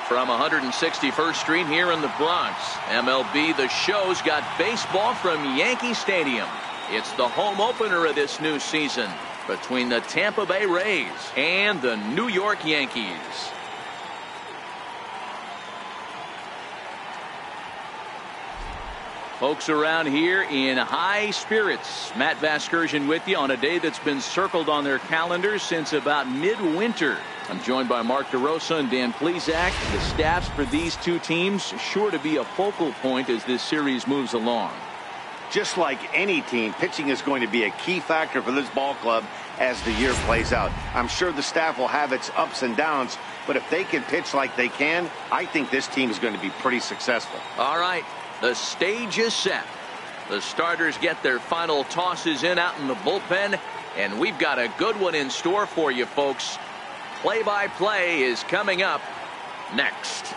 From 161st Street here in the Bronx, MLB The Show's got baseball from Yankee Stadium. It's the home opener of this new season between the Tampa Bay Rays and the New York Yankees. Folks around here in high spirits. Matt Vasgersian with you on a day that's been circled on their calendars since about midwinter. I'm joined by Mark DeRosa and Dan Plesac. The staffs for these two teams sure to be a focal point as this series moves along. Just like any team, pitching is going to be a key factor for this ball club as the year plays out. I'm sure the staff will have its ups and downs, but if they can pitch like they can, I think this team is going to be pretty successful. All right, the stage is set. The starters get their final tosses in out in the bullpen, and we've got a good one in store for you folks. Play-by-play is coming up next.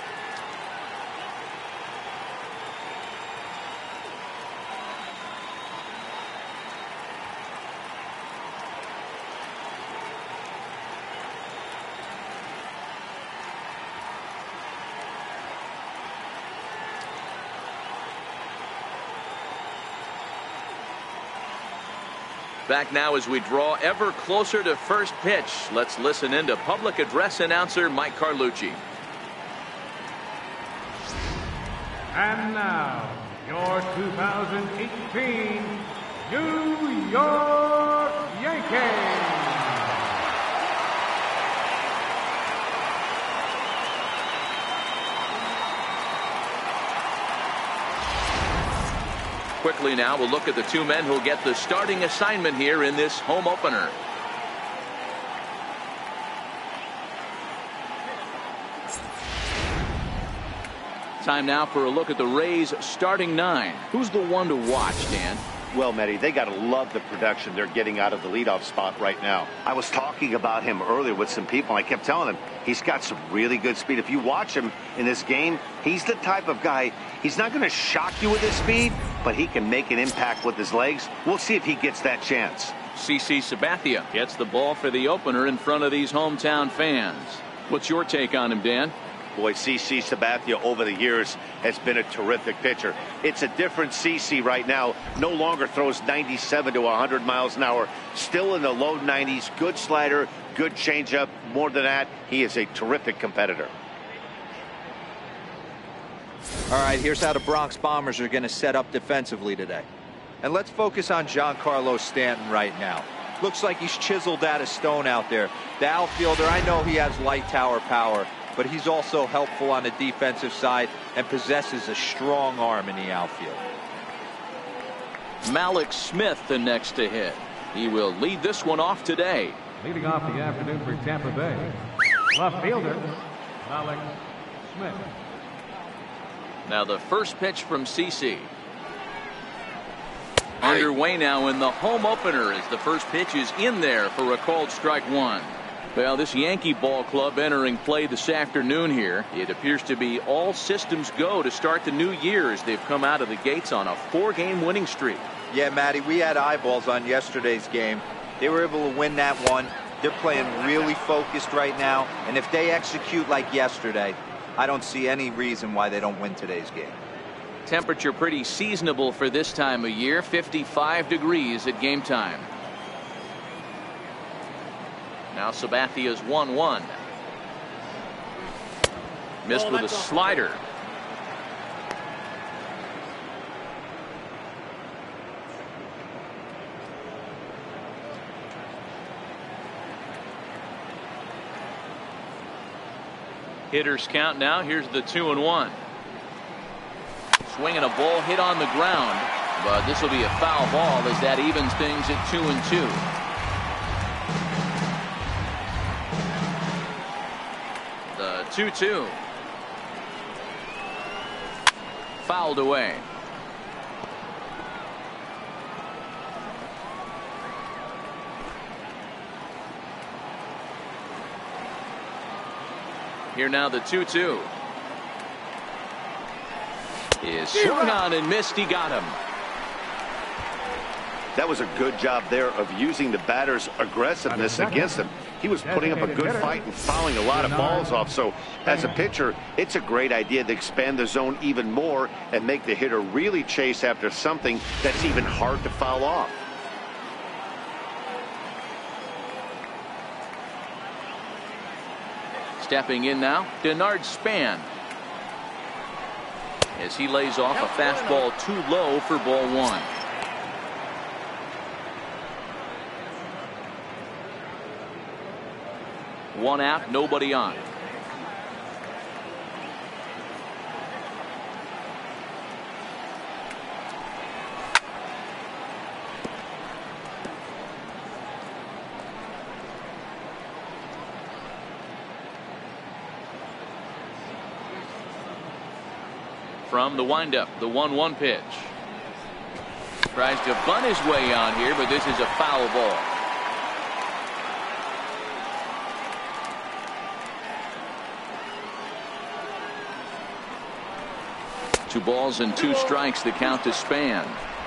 Back now as we draw ever closer to first pitch. Let's listen in to public address announcer Mike Carlucci. And now, your 2018 New York Yankees. Quickly now, we'll look at the two men who'll get the starting assignment here in this home opener. Time now for a look at the Rays starting nine. Who's the one to watch, Dan? Well, Matty, they got to love the production they're getting out of the leadoff spot right now. I was talking about him earlier with some people, and I kept telling them he's got some really good speed. If you watch him in this game, he's the type of guy, he's not going to shock you with his speed, but he can make an impact with his legs. We'll see if he gets that chance. CC Sabathia gets the ball for the opener in front of these hometown fans. What's your take on him, Dan? Boy, CC Sabathia over the years has been a terrific pitcher. It's a different CC right now. No longer throws 97 to 100 miles an hour. Still in the low 90s. Good slider, good changeup. More than that, he is a terrific competitor. All right, here's how the Bronx Bombers are going to set up defensively today. And let's focus on Giancarlo Stanton right now. Looks like he's chiseled out of stone out there. The outfielder, I know he has light tower power, but he's also helpful on the defensive side and possesses a strong arm in the outfield. Malik Smith the next to hit. He will lead this one off today. Leading off the afternoon for Tampa Bay, left fielder Malik Smith. Now the first pitch from CC. Underway now in the home opener as the first pitch is in there for a called strike one. Well, this Yankee ball club entering play this afternoon here. It appears to be all systems go to start the new year as they've come out of the gates on a 4-game winning streak. Yeah, Matty, we had eyeballs on yesterday's game. They were able to win that one. They're playing really focused right now, and if they execute like yesterday, I don't see any reason why they don't win today's game. Temperature pretty seasonable for this time of year, 55 degrees at game time. Now Sabathia's 1-1. Missed with a slider. Hitters count now. Here's the 2-1. Swinging a ball hit on the ground, but this will be a foul ball as that evens things at 2-2. The 2-2. Fouled away. Here now the 2-2. Is swung on and missed. He got him. That was a good job there of using the batter's aggressiveness against him. He was putting up a good fight and fouling a lot of balls off. So as a pitcher, it's a great idea to expand the zone even more and make the hitter really chase after something that's even hard to foul off. Stepping in now, Denard Span. As he lays off a fastball too low for ball one. One out, nobody on. From the windup, the 1-1 pitch. Tries to bunt his way on here, but this is a foul ball. Two balls and two strikes, the count to Span.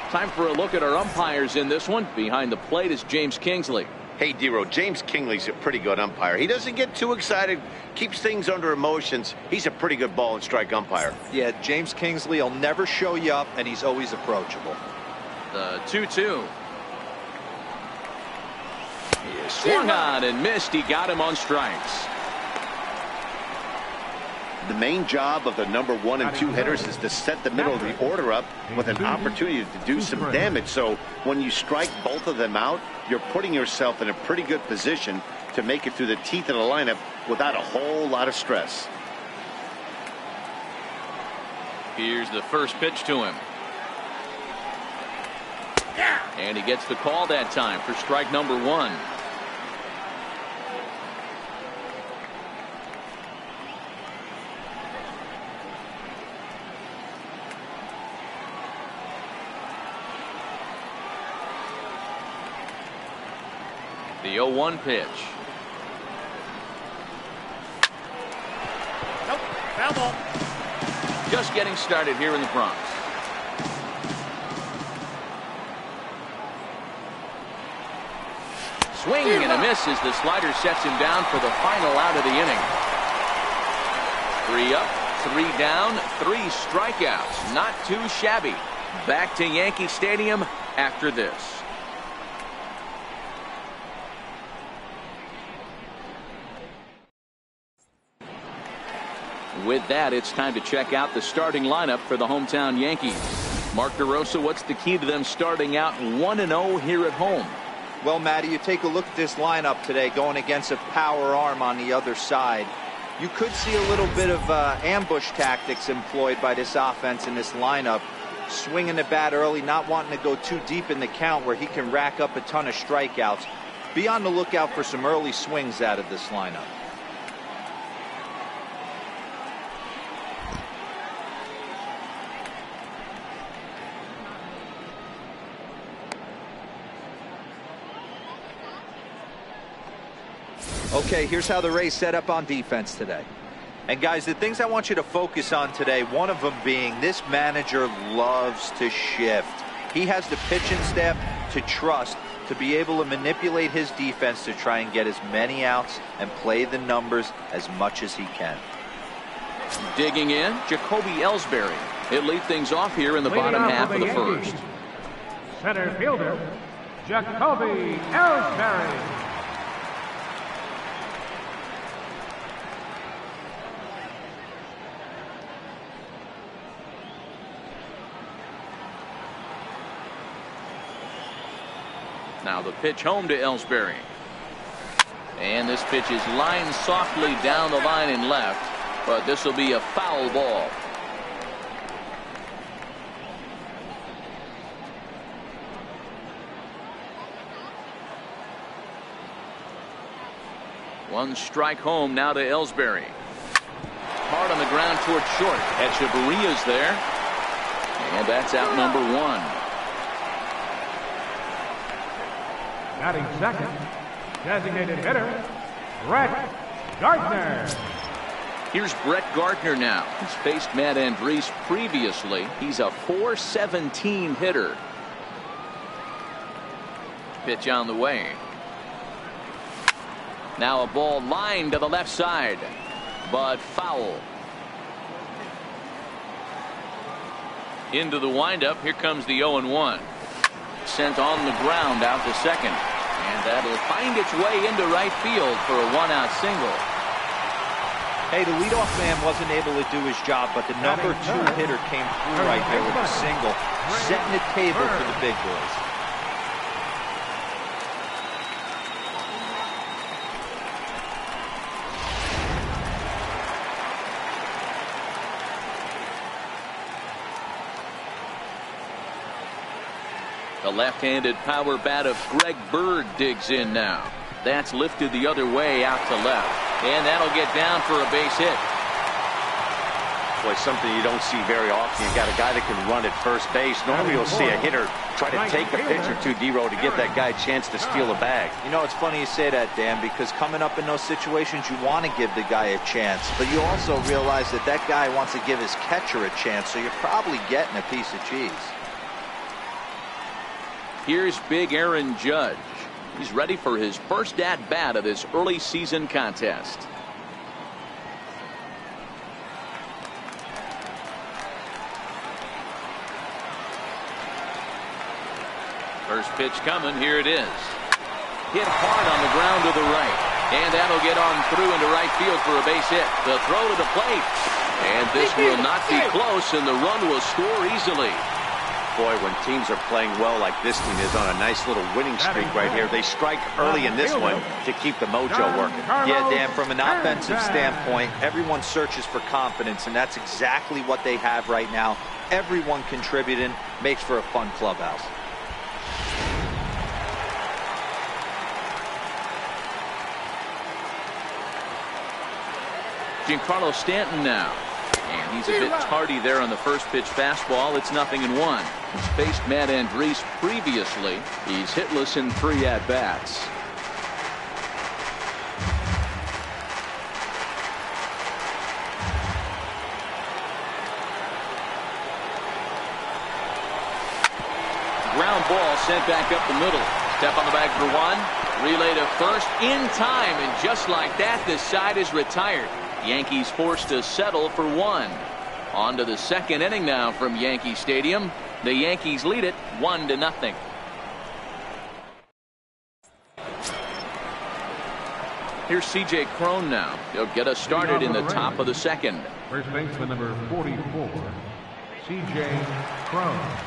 Time for a look at our umpires in this one. Behind the plate is James Kingsley. Hey, D-Row, James Kingsley's a pretty good umpire. He doesn't get too excited, keeps things under emotions. He's a pretty good ball and strike umpire. Yeah, James Kingsley will never show you up, and he's always approachable. The 2-2. He is swung on and missed. He got him on strikes. The main job of the number 1 and 2 hitters is to set the middle of the order up with an opportunity to do some damage. So when you strike both of them out, you're putting yourself in a pretty good position to make it through the teeth of the lineup without a whole lot of stress. Here's the first pitch to him. And he gets the call that time for strike number 1. The 0-1 pitch. Nope, foul ball. Just getting started here in the Bronx. Swing and a miss as the slider sets him down for the final out of the inning. 3 up, 3 down, 3 strikeouts. Not too shabby. Back to Yankee Stadium after this. With that, it's time to check out the starting lineup for the hometown Yankees. Mark DeRosa, what's the key to them starting out 1-0 here at home? Well, Matty, you take a look at this lineup today going against a power arm on the other side. You could see a little bit of ambush tactics employed by this offense in this lineup. Swinging the bat early, not wanting to go too deep in the count where he can rack up a ton of strikeouts. Be on the lookout for some early swings out of this lineup. Okay, here's how the Rays set up on defense today. And guys, the things I want you to focus on today, one of them being this manager loves to shift. He has the pitching staff to trust to be able to manipulate his defense to try and get as many outs and play the numbers as much as he can. Digging in, Jacoby Ellsbury. He'll lead things off here in the bottom half of the first. Center fielder, Jacoby Ellsbury. Now the pitch home to Ellsbury. And this pitch is lined softly down the line and left, but this will be a foul ball. One strike home now to Ellsbury. Hard on the ground toward short. Echeverria's there. And that's out number 1. Batting second, designated hitter, Brett Gardner. Here's Brett Gardner now. He's faced Matt Andriese previously. He's a .417 hitter. Pitch on the way. Now a ball lined to the left side, but foul. Into the windup. Here comes the 0-1. Sent on the ground out to second. And that'll find its way into right field for a one-out single. Hey, the leadoff man wasn't able to do his job, but the number 2 hitter came through right there with a single, setting the table for the big boys. The left-handed power bat of Greg Bird digs in now. That's lifted the other way out to left. And that'll get down for a base hit. Boy, something you don't see very often. You got a guy that can run at first base. Normally you'll see a hitter try to take a pitch or two, D-Row, to give that guy a chance to steal a bag. You know, it's funny you say that, Dan, because coming up in those situations, you want to give the guy a chance. But you also realize that that guy wants to give his catcher a chance, so you're probably getting a piece of cheese. Here's big Aaron Judge. He's ready for his first at-bat of this early season contest. First pitch coming. Here it is. Hit hard on the ground to the right. And that'll get on through into right field for a base hit. The throw to the plate. And this will not be close, and the run will score easily. Boy, when teams are playing well like this team is on a nice little winning streak right here, they strike early in this one to keep the mojo working. Yeah, Dan, from an offensive standpoint, everyone searches for confidence, and that's exactly what they have right now. Everyone contributing makes for a fun clubhouse. Giancarlo Stanton now. And he's a bit tardy there on the first pitch fastball. It's 0-1. He's faced Matt Andriese previously. He's hitless in 3 at-bats. Ground ball sent back up the middle. Step on the bag for 1. Relay to first in time. And just like that, this side is retired. Yankees forced to settle for 1. On to the second inning now from Yankee Stadium. The Yankees lead it 1-0. Here's C.J. Cron now. He'll get us started in the top of the second. First baseman number 44, C.J. Cron.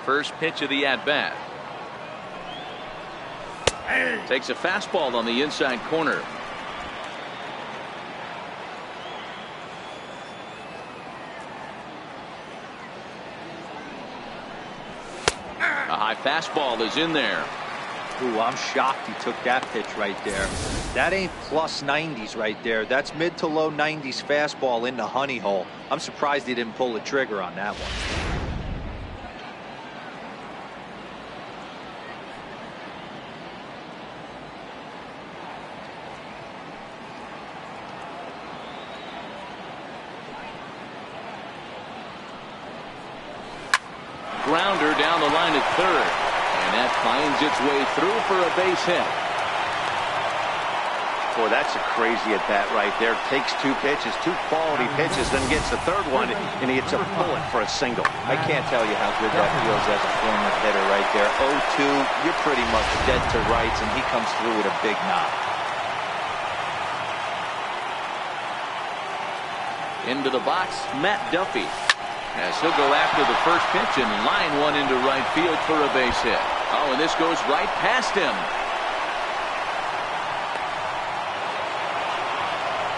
First pitch of the at-bat. Takes a fastball on the inside corner. A high fastball is in there. Ooh, I'm shocked he took that pitch right there. That ain't plus 90s right there. That's mid to low 90s fastball in the honey hole. I'm surprised he didn't pull the trigger on that one. Grounder down the line at third. And that finds its way through for a base hit. Boy, that's a crazy at bat right there. Takes 2 pitches, 2 quality pitches, then gets the third one, and he hits a bullet for a single. I can't tell you how good that feels as a former hitter right there. 0-2, you're pretty much dead to rights, and he comes through with a big knock. Into the box, Matt Duffy. As he'll go after the first pitch and line one into right field for a base hit. Oh, and this goes right past him.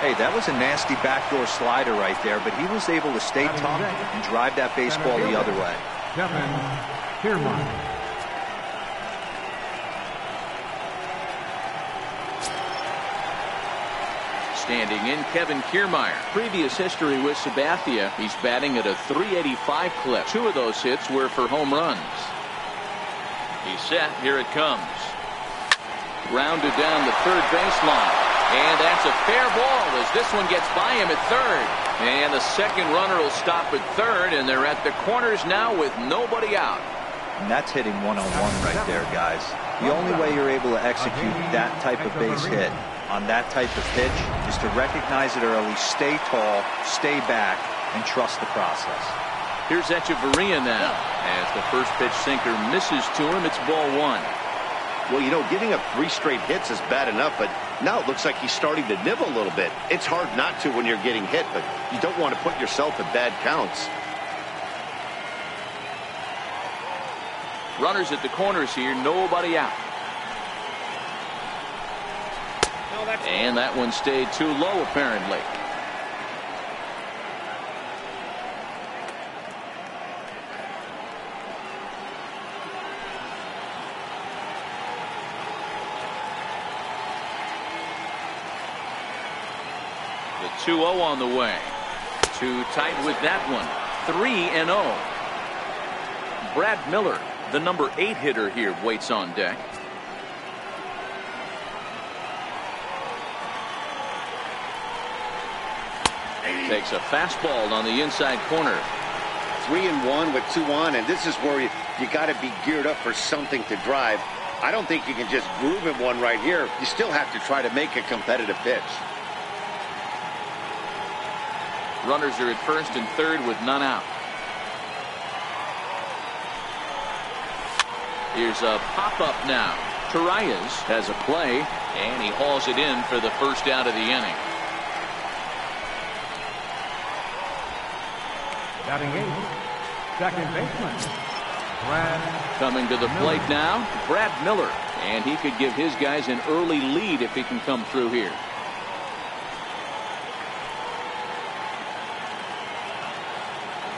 Hey, that was a nasty backdoor slider right there, but he was able to stay tough and drive that baseball the other way. Kevin Kiermaier. Standing in, Kevin Kiermaier. Previous history with Sabathia, he's batting at a .385 clip. 2 of those hits were for home runs. He's set. Here it comes. Rounded down the third baseline. And that's a fair ball as this one gets by him at third. And the second runner will stop at third, and they're at the corners now with nobody out. And that's hitting one-on-one right there, guys. The only way you're able to execute that type of base hit on that type of pitch is to recognize it early, stay tall, stay back, and trust the process. Here's Echeverria now. As the first pitch sinker misses to him, it's ball one. Well, you know, giving up 3 straight hits is bad enough, but now it looks like he's starting to nibble a little bit. It's hard not to when you're getting hit, but you don't want to put yourself in bad counts. Runners at the corners here, nobody out. And that one stayed too low, apparently. The 2-0 on the way. Too tight with that one. 3-0. Brad Miller, the number 8 hitter here, waits on deck. Takes a fastball on the inside corner. 3-1 with 2 on, and this is where you got to be geared up for something to drive. I don't think you can just groove him one right here. You still have to try to make a competitive pitch. Runners are at first and third with none out. Here's a pop-up now. Torreyes has a play, and he hauls it in for the first out of the inning. Batting 8, second baseman, Brad. Coming to the plate now, Brad Miller. And he could give his guys an early lead if he can come through here.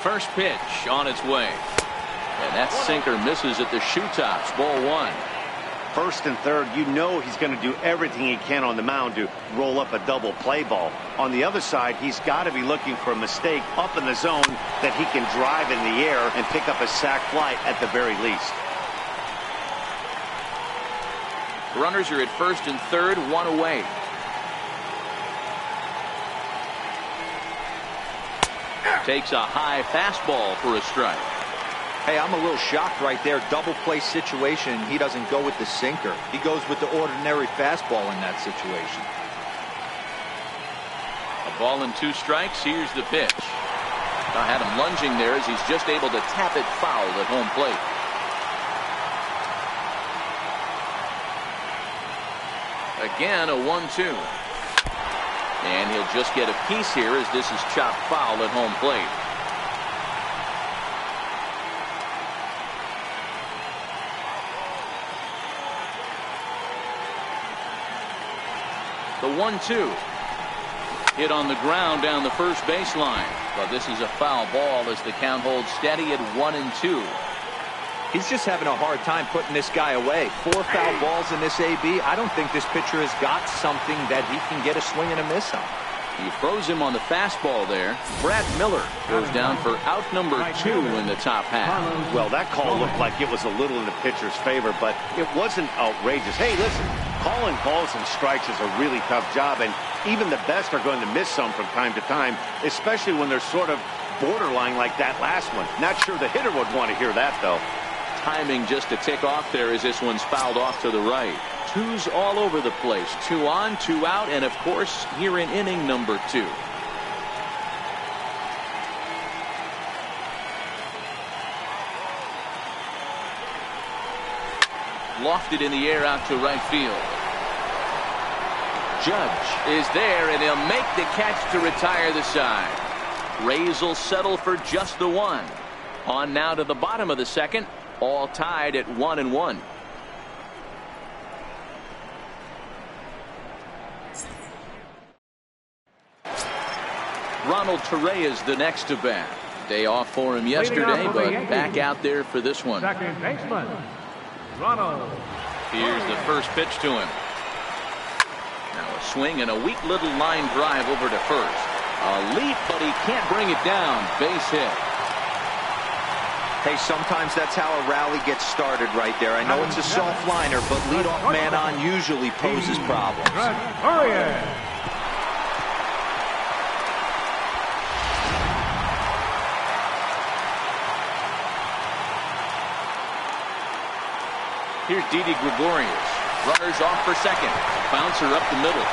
First pitch on its way. And that sinker misses at the shoe tops. Ball one. First and third, you know he's going to do everything he can on the mound to roll up a double play ball. On the other side, he's got to be looking for a mistake up in the zone that he can drive in the air and pick up a sac fly at the very least. Runners are at first and third, one away. Takes a high fastball for a strike. Hey, I'm a little shocked right there. Double play situation. He doesn't go with the sinker. He goes with the ordinary fastball in that situation. A ball and 2 strikes. Here's the pitch. I had him lunging there as he's just able to tap it foul at home plate. Again, a 1-2. And he'll just get a piece here as this is chopped foul at home plate. The 1-2. Hit on the ground down the first baseline. But this is a foul ball as the count holds steady at 1-2. He's just having a hard time putting this guy away. 4 foul balls in this AB. I don't think this pitcher has got something that he can get a swing and a miss on. He froze him on the fastball there. Brad Miller goes down for out number 2 in the top half. Well, that call looked like it was a little in the pitcher's favor, but it wasn't outrageous. Hey, listen, calling balls and strikes is a really tough job, and even the best are going to miss some from time to time, especially when they're sort of borderline like that last one. Not sure the hitter would want to hear that, though. Timing just to tick off there as this one's fouled off to the right. 2's all over the place. 2 on, 2 out, and of course here in inning number 2. Lofted in the air out to right field. Judge is there, and he'll make the catch to retire the side. Rays will settle for just the 1. On now to the bottom of the second. All tied at 1-1. Ronald Torreyes the next to bat. Day off for him yesterday, but back out there for this one. Second baseman, Ronald. Here's the first pitch to him. Now a swing and a weak little line drive over to first. A leap, but he can't bring it down. Base hit. Hey, sometimes that's how a rally gets started right there. I know it's a soft liner, but leadoff man on usually poses problems. Here's Didi Gregorius. Runners off for second. Bouncer up the middle.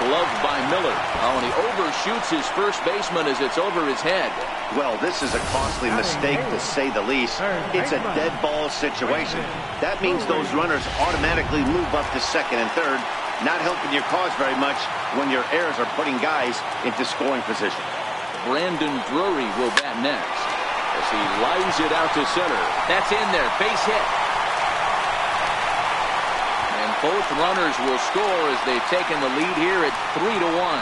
Gloved by Miller. Oh, and he overshoots his first baseman as it's over his head. Well, this is a costly mistake, to say the least. It's a dead ball situation. That means those runners automatically move up to second and third, not helping your cause very much when your heirs are putting guys into scoring position. Brandon Drury will bat next as he lines it out to center. That's in there. Base hit. Both runners will score as they've taken the lead here at 3-1.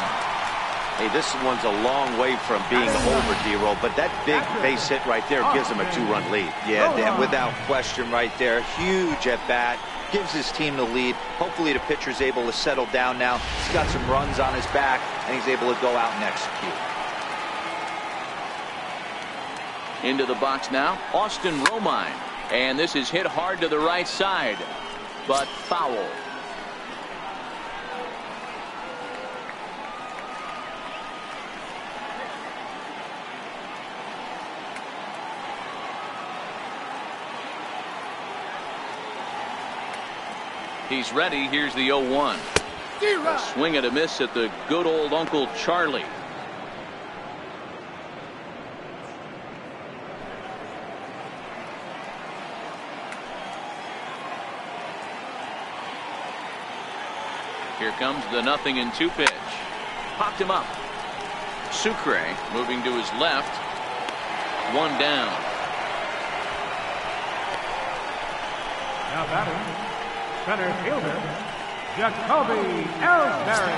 Hey, this one's a long way from being over, D-Roll, but that big base hit right there gives him a 2-run lead. Yeah, Dan, without question right there. Huge at bat. Gives his team the lead. Hopefully the pitcher's able to settle down now. He's got some runs on his back, and he's able to go out and execute. Into the box now, Austin Romine. And this is hit hard to the right side, but foul. He's ready. Here's the 0-1. A swing and a miss at the good old Uncle Charlie. Here comes the 0-2 pitch. Popped him up. Sucre moving to his left. One down. Now batting, center fielder, Jacoby Ellsbury.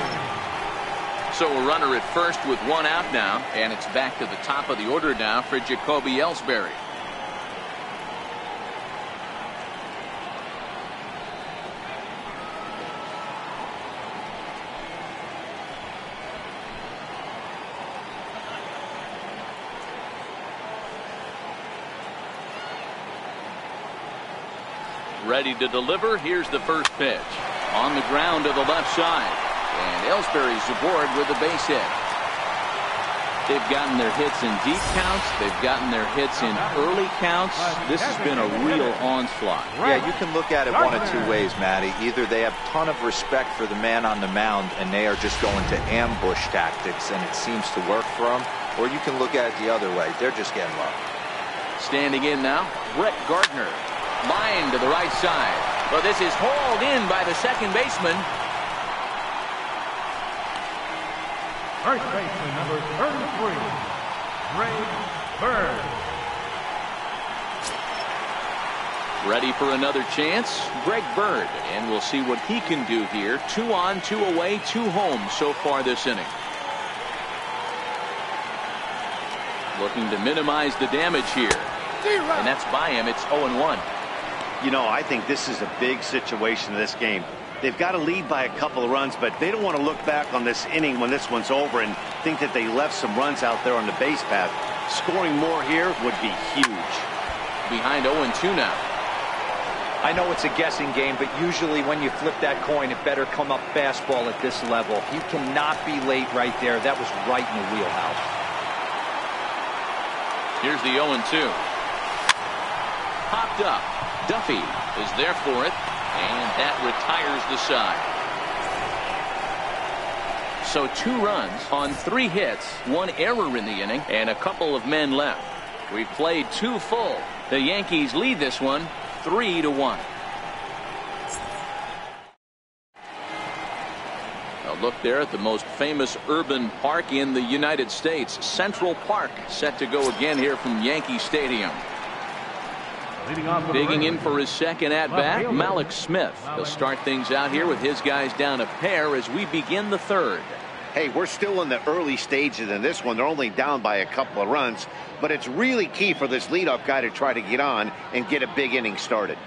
So a runner at first with one out now, and it's back to the top of the order now for Jacoby Ellsbury. Ready to deliver. Here's the first pitch. On the ground to the left side. And Ellsbury's aboard with the base hit. They've gotten their hits in deep counts. They've gotten their hits in early counts. This has been a real onslaught. Yeah, you can look at it one of two ways, Matty. Either they have a ton of respect for the man on the mound and they are just going to ambush tactics and it seems to work for them. Or you can look at it the other way. They're just getting low. Standing in now, Brett Gardner. Line to the right side. Well, this is hauled in by the second baseman. First baseman number 33, Greg Bird. Ready for another chance, Greg Bird, and we'll see what he can do here. 2 on, 2 away, 2 home so far this inning. Looking to minimize the damage here, and that's by him. It's 0-1. You know, I think this is a big situation in this game. They've got to lead by a couple of runs, but they don't want to look back on this inning when this one's over and think that they left some runs out there on the base path. Scoring more here would be huge. Behind 0-2 now. I know it's a guessing game, but usually when you flip that coin, it better come up fastball at this level. You cannot be late right there. That was right in the wheelhouse. Here's the 0-2. Popped up. Duffy is there for it, and that retires the side. So 2 runs on 3 hits, 1 error in the inning, and a couple of men left. We've played 2 full. The Yankees lead this one 3-1. A look there at the most famous urban park in the United States, Central Park, set to go again here from Yankee Stadium. Digging in for his second at-bat, Malik Smith. He'll start things out here with his guys down a pair as we begin the third. Hey, we're still in the early stages in this one. They're only down by a couple of runs, but it's really key for this leadoff guy to try to get on and get a big inning started.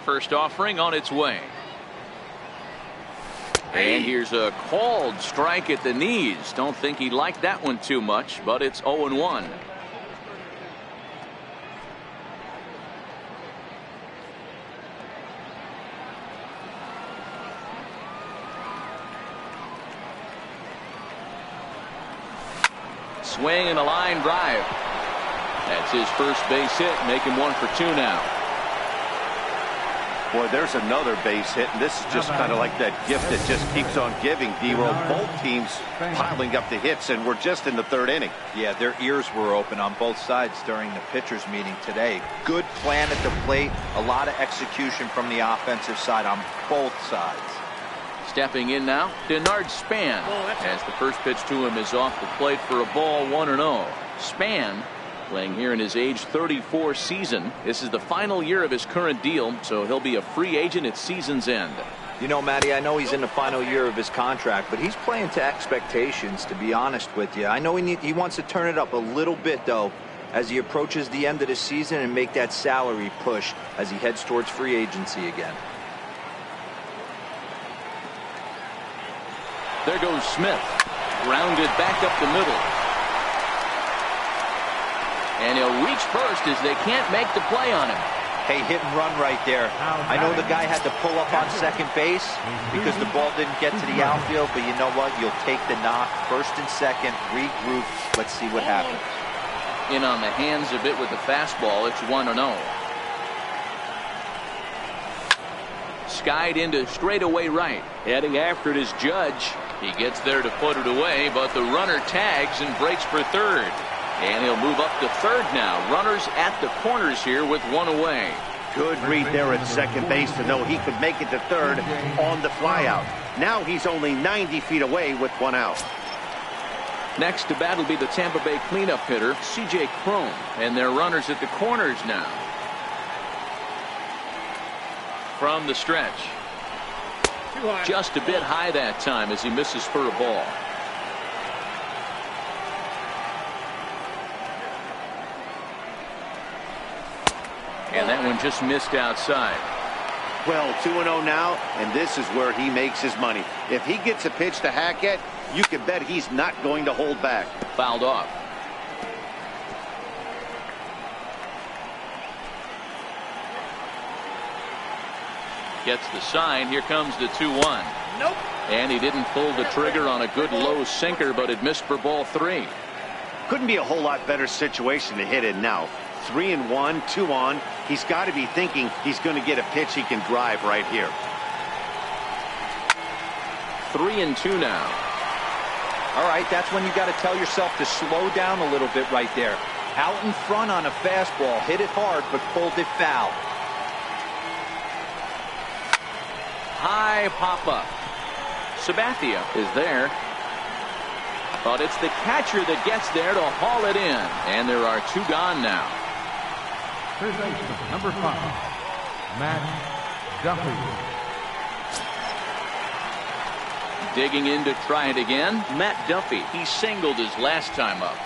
First offering on its way. And here's a called strike at the knees. Don't think he liked that one too much, but it's 0-1. Swing and a line drive. That's his first base hit. Make him 1 for 2 now. Boy, there's another base hit, and this is just kind of like that gift that just keeps on giving, D-Roll. Both teams piling up the hits, and we're just in the 3rd inning. Yeah, their ears were open on both sides during the pitchers meeting today. Good plan at the plate, a lot of execution from the offensive side on both sides. Stepping in now, Denard Span, as the first pitch to him is off the plate for a ball, 1-0. Span playing here in his age 34 season. This is the final year of his current deal, so he'll be a free agent at season's end. You know, Matty, I know he's in the final year of his contract, but he's playing to expectations, to be honest with you. I know he wants to turn it up a little bit, though, as he approaches the end of the season and make that salary push as he heads towards free agency again. There goes Smith. Grounded back up the middle. And he'll reach first as they can't make the play on him. Hey, hit and run right there. I know the guy had to pull up on second base because the ball didn't get to the outfield, but you know what? You'll take the knock. First and second, regroup. Let's see what happens. In on the hands a bit with the fastball. It's 1-0. Skied into straightaway right. Heading after it is Judge. He gets there to put it away, but the runner tags and breaks for third. And he'll move up to third now. Runners at the corners here with 1 away. Good read there at second base to know he could make it to third on the flyout. Now he's only 90 feet away with 1 out. Next to bat will be the Tampa Bay cleanup hitter, C.J. Cron. And their runners at the corners now. From the stretch. Just a bit high that time as he misses for a ball. And that one just missed outside. Well, 2-0 now, and this is where he makes his money. If he gets a pitch to hack at, you can bet he's not going to hold back. Fouled off. Gets the sign. Here comes the 2-1. Nope. And he didn't pull the trigger on a good low sinker, but it missed for ball 3. Couldn't be a whole lot better situation to hit in now. 3-1, 2 on. He's got to be thinking he's going to get a pitch he can drive right here. 3-2 now. All right, that's when you got to tell yourself to slow down a little bit right there. Out in front on a fastball, hit it hard, but pulled it foul. High pop-up. Sabathia is there. But it's the catcher that gets there to haul it in. And there are 2 gone now. Third baseman, number 5, Matt Duffy. Digging in to try it again, Matt Duffy. He singled his last time up.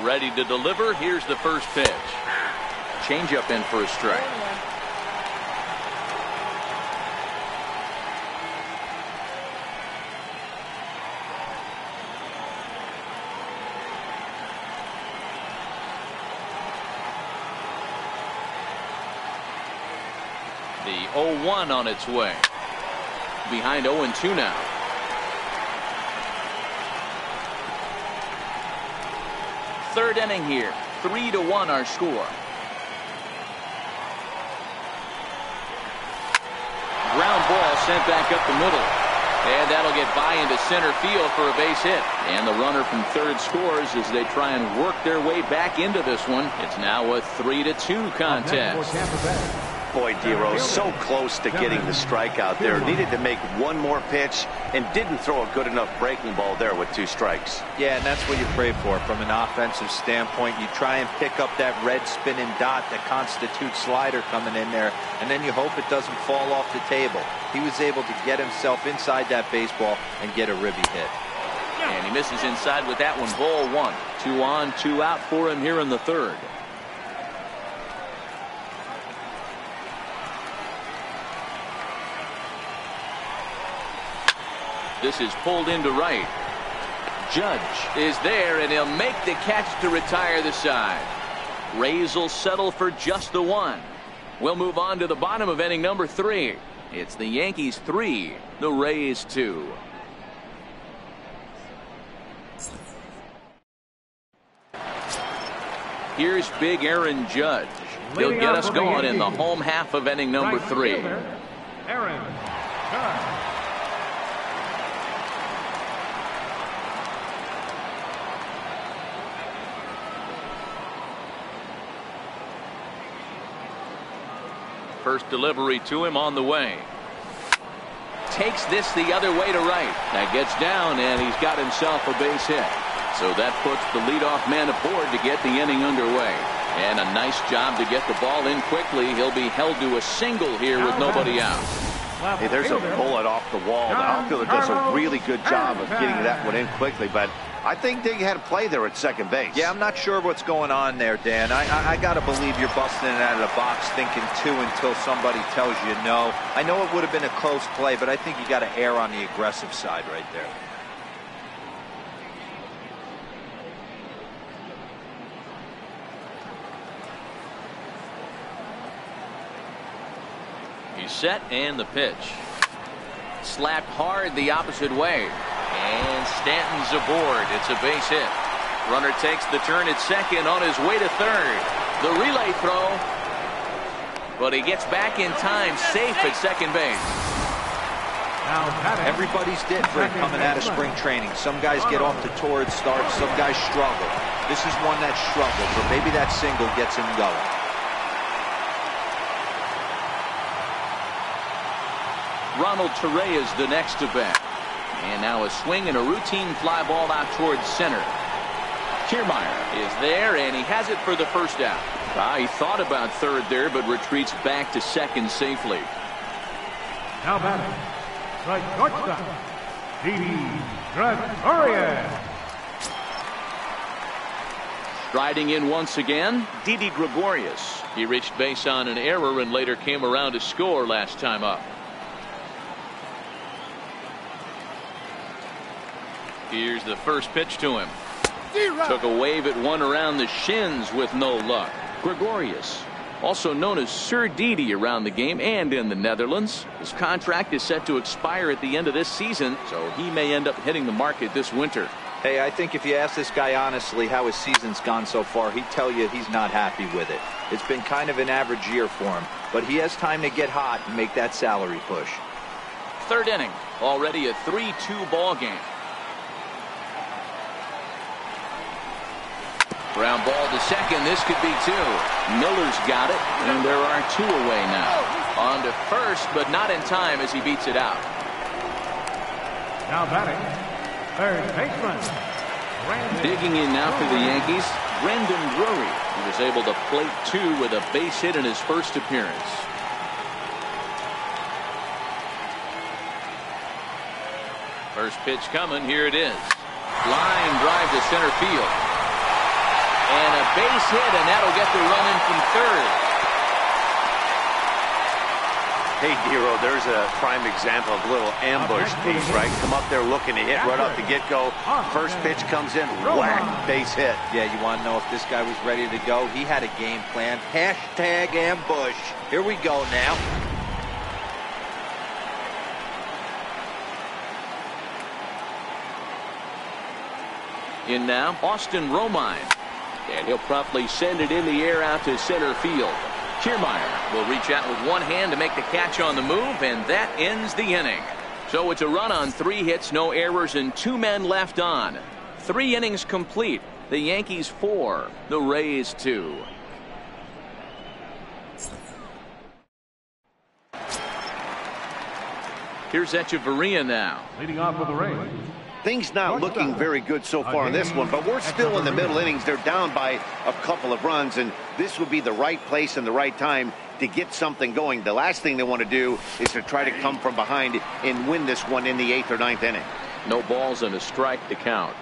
Ready to deliver. Here's the first pitch. Changeup in for a strike. The 0-1 on its way. Behind 0-2 now. Third inning here. 3-1 our score. Ground ball sent back up the middle. And that'll get by into center field for a base hit. And the runner from third scores as they try and work their way back into this one. It's now a 3-2 contest. Boy, Dero, so close to getting the strikeout there. Needed to make one more pitch and didn't throw a good enough breaking ball there with 2 strikes. Yeah, and that's what you pray for from an offensive standpoint. You try and pick up that red spinning dot that constitutes slider coming in there, and then you hope it doesn't fall off the table. He was able to get himself inside that baseball and get a ribby hit. And he misses inside with that one. Ball 1. 2 on, 2 out for him here in the 3rd. This is pulled into right. Judge is there, and he'll make the catch to retire the side. Rays will settle for just the 1. We'll move on to the bottom of inning number 3. It's the Yankees 3, the Rays 2. Here's big Aaron Judge. He'll get us going in the home half of inning number 3. Aaron Judge. First delivery to him on the way. Takes this the other way to right. That gets down, and he's got himself a base hit. So that puts the leadoff man aboard to get the inning underway. And a nice job to get the ball in quickly. He'll be held to a single here with nobody out. Hey, there's a bullet off the wall. The outfielder does a really good job of getting that one in quickly, but I think they had a play there at second base. Yeah, I'm not sure what's going on there, Dan. I got to believe you're busting it out of the box thinking 2 until somebody tells you no. I know it would have been a close play, but I think you got to err on the aggressive side right there. He's set, and the pitch. Slapped hard the opposite way. And Stanton's aboard. It's a base hit. Runner takes the turn at second on his way to 3rd. The relay throw. But he gets back in time, safe at second base. Everybody's different coming out of spring training. Some guys get off to torrid starts. Some guys struggle. This is one that struggled, but maybe that single gets him going. Ronald Torre is the next to bat. And now a swing and a routine fly ball out towards center. Kiermaier is there, and he has it for the first out. He thought about 3rd there, but retreats back to 2nd safely. Now batting, right shortstop, Didi Gregorius. Striding in once again, Didi Gregorius. He reached base on an error and later came around to score last time up. Here's the first pitch to him. Took a wave at one around the shins with no luck. Gregorius, also known as Sir Didi around the game and in the Netherlands. His contract is set to expire at the end of this season, so he may end up hitting the market this winter. Hey, I think if you ask this guy honestly how his season's gone so far, he'd tell you he's not happy with it. It's been kind of an average year for him, but he has time to get hot and make that salary push. 3rd inning, already a 3-2 ball game. Ground ball to second. This could be 2. Miller's got it, and there are 2 away now. On to first, but not in time as he beats it out. Now batting, 3rd baseman. Digging in now for the Yankees, Brendan Drury. He was able to plate 2 with a base hit in his first appearance. First pitch coming. Here it is. Line drive to center field. And a base hit, and that'll get the run in from 3rd. Hey, Dero, there's a prime example of a little ambush piece, right? Come up there looking to hit right off the get-go. First pitch comes in, whack, base hit. Yeah, you want to know if this guy was ready to go? He had a game plan. Hashtag ambush. Here we go now. In now, Austin Romine. And he'll promptly send it in the air out to center field. Kiermaier will reach out with one hand to make the catch on the move, and that ends the inning. So it's a run on 3 hits, no errors, and 2 men left on. 3 innings complete. The Yankees 4, the Rays 2. Here's Echeverria now. Leading off with the race. Things not looking very good so far in this one, but we're still in the middle innings. They're down by a couple of runs, and this would be the right place and the right time to get something going. The last thing they want to do is to try to come from behind and win this one in the 8th or 9th inning. No balls and a strike to count.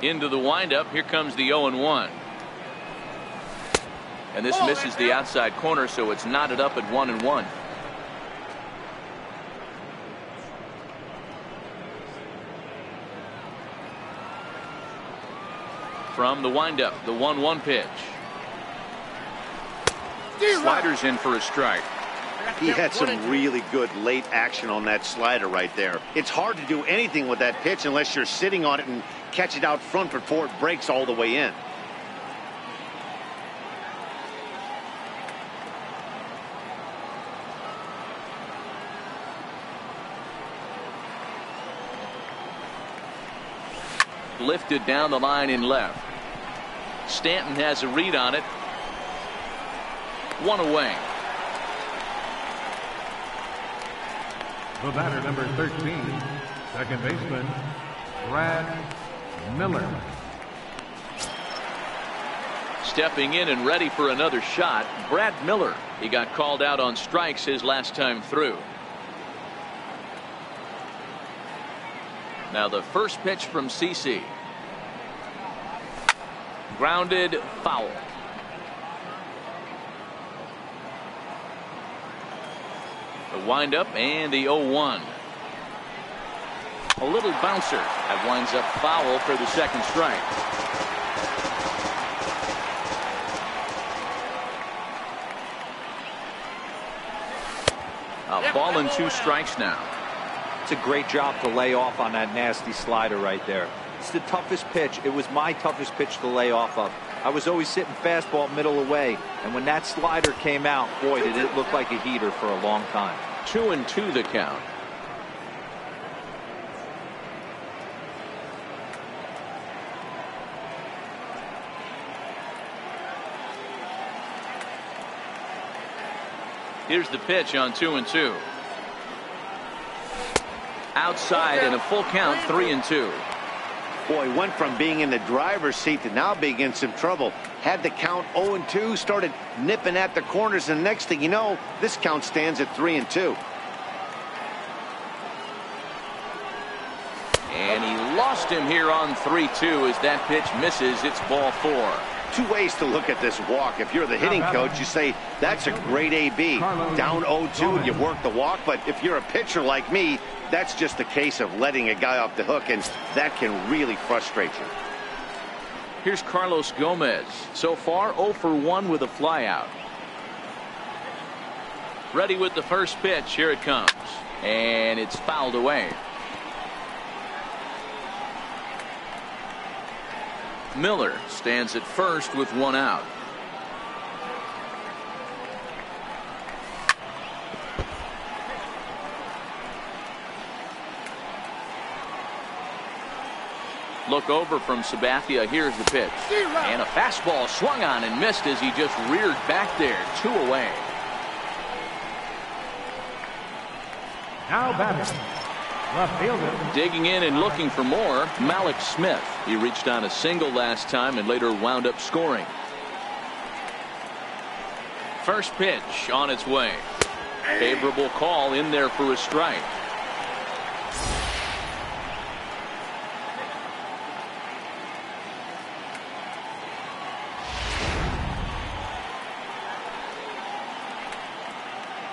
Into the windup. Here comes the 0-1. And this misses the outside corner, so it's knotted up at 1-1. From the windup, the 1-1 pitch. Sliders in for a strike. He had some really good late action on that slider right there. It's hard to do anything with that pitch unless you're sitting on it and catch it out front before it breaks all the way in. Lifted down the line in left. Stanton has a read on it. One away. The batter, number 13, second baseman, Brad Miller. Stepping in and ready for another shot, Brad Miller. He got called out on strikes his last time through. Now the first pitch from CC. Grounded, foul. The windup and the 0-1. A little bouncer that winds up foul for the second strike. A ball and 2 strikes now. It's a great job to lay off on that nasty slider right there. It's the toughest pitch. It was my toughest pitch to lay off of. I was always sitting fastball middle away, and when that slider came out, boy, did it look like a heater for a long time. 2-2 the count. Here's the pitch on 2-2. Outside and a full count, 3-2. Boy, went from being in the driver's seat to now being in some trouble. Had the count 0-2, started nipping at the corners, and next thing you know, this count stands at 3-2. And he lost him here on 3-2 as that pitch misses. It's ball 4. 2 ways to look at this walk. If you're the hitting coach, you say, that's a great AB. Down 0-2, you work the walk. But if you're a pitcher like me, that's just a case of letting a guy off the hook, and that can really frustrate you. Here's Carlos Gomez. So far, 0 for 1 with a flyout. Ready with the first pitch. Here it comes. And it's fouled away. Miller stands at first with 1 out. Look over from Sabathia. Here's the pitch. And a fastball swung on and missed as he just reared back there. 2 away. Now batting, left fielder. Digging in and looking for more, Malik Smith. He reached on a single last time and later wound up scoring. First pitch on its way. Favorable call in there for a strike.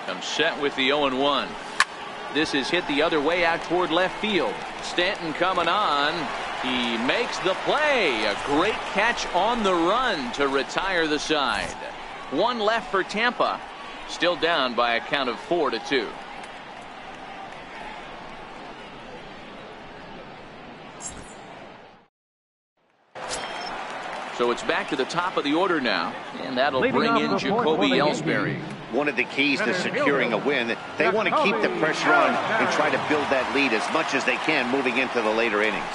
Comes set with the 0-1. This is hit the other way out toward left field. Stanton coming on. He makes the play. A great catch on the run to retire the side. 1 left for Tampa. Still down by a count of 4-2. So it's back to the top of the order now, and that'll Leading bring off in the fourth Jacoby for the Ellsbury. One of the keys to securing a win, they want to keep the pressure on and try to build that lead as much as they can moving into the later innings.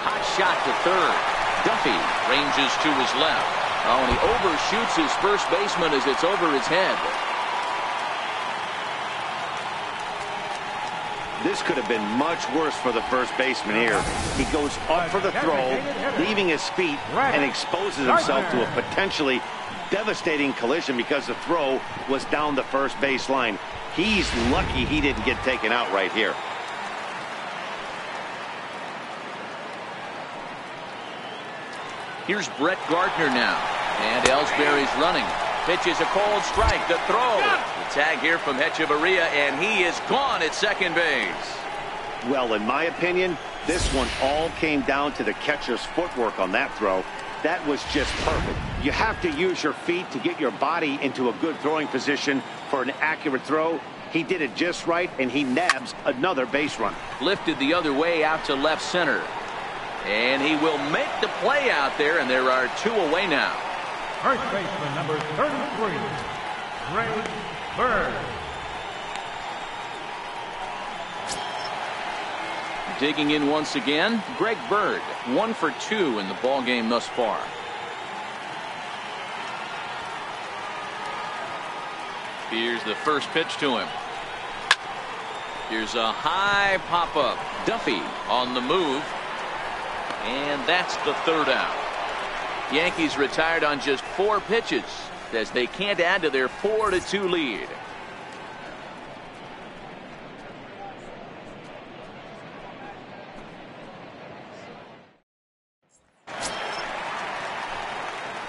Hot shot to third. Duffy ranges to his left. Oh, and he overshoots his first baseman as it's over his head. This could have been much worse for the first baseman here. He goes up for the throw, leaving his feet, and exposes himself to a potentially devastating collision because the throw was down the first base line. He's lucky he didn't get taken out right here. Here's Brett Gardner now. And Ellsbury's running. Pitches a cold strike. The throw. The tag here from Hechavarria, and he is gone at second base. Well, in my opinion, this one all came down to the catcher's footwork on that throw. That was just perfect. You have to use your feet to get your body into a good throwing position for an accurate throw. He did it just right, and he nabs another base run. Lifted the other way out to left center. And he will make the play out there, and there are two away now. First baseman, number 33, Greg Bird. Digging in once again, Greg Bird, 1 for 2 in the ballgame thus far. Here's the first pitch to him. Here's a high pop-up. Duffy on the move. And that's the third out. Yankees retired on just 4 pitches as they can't add to their 4-2 lead.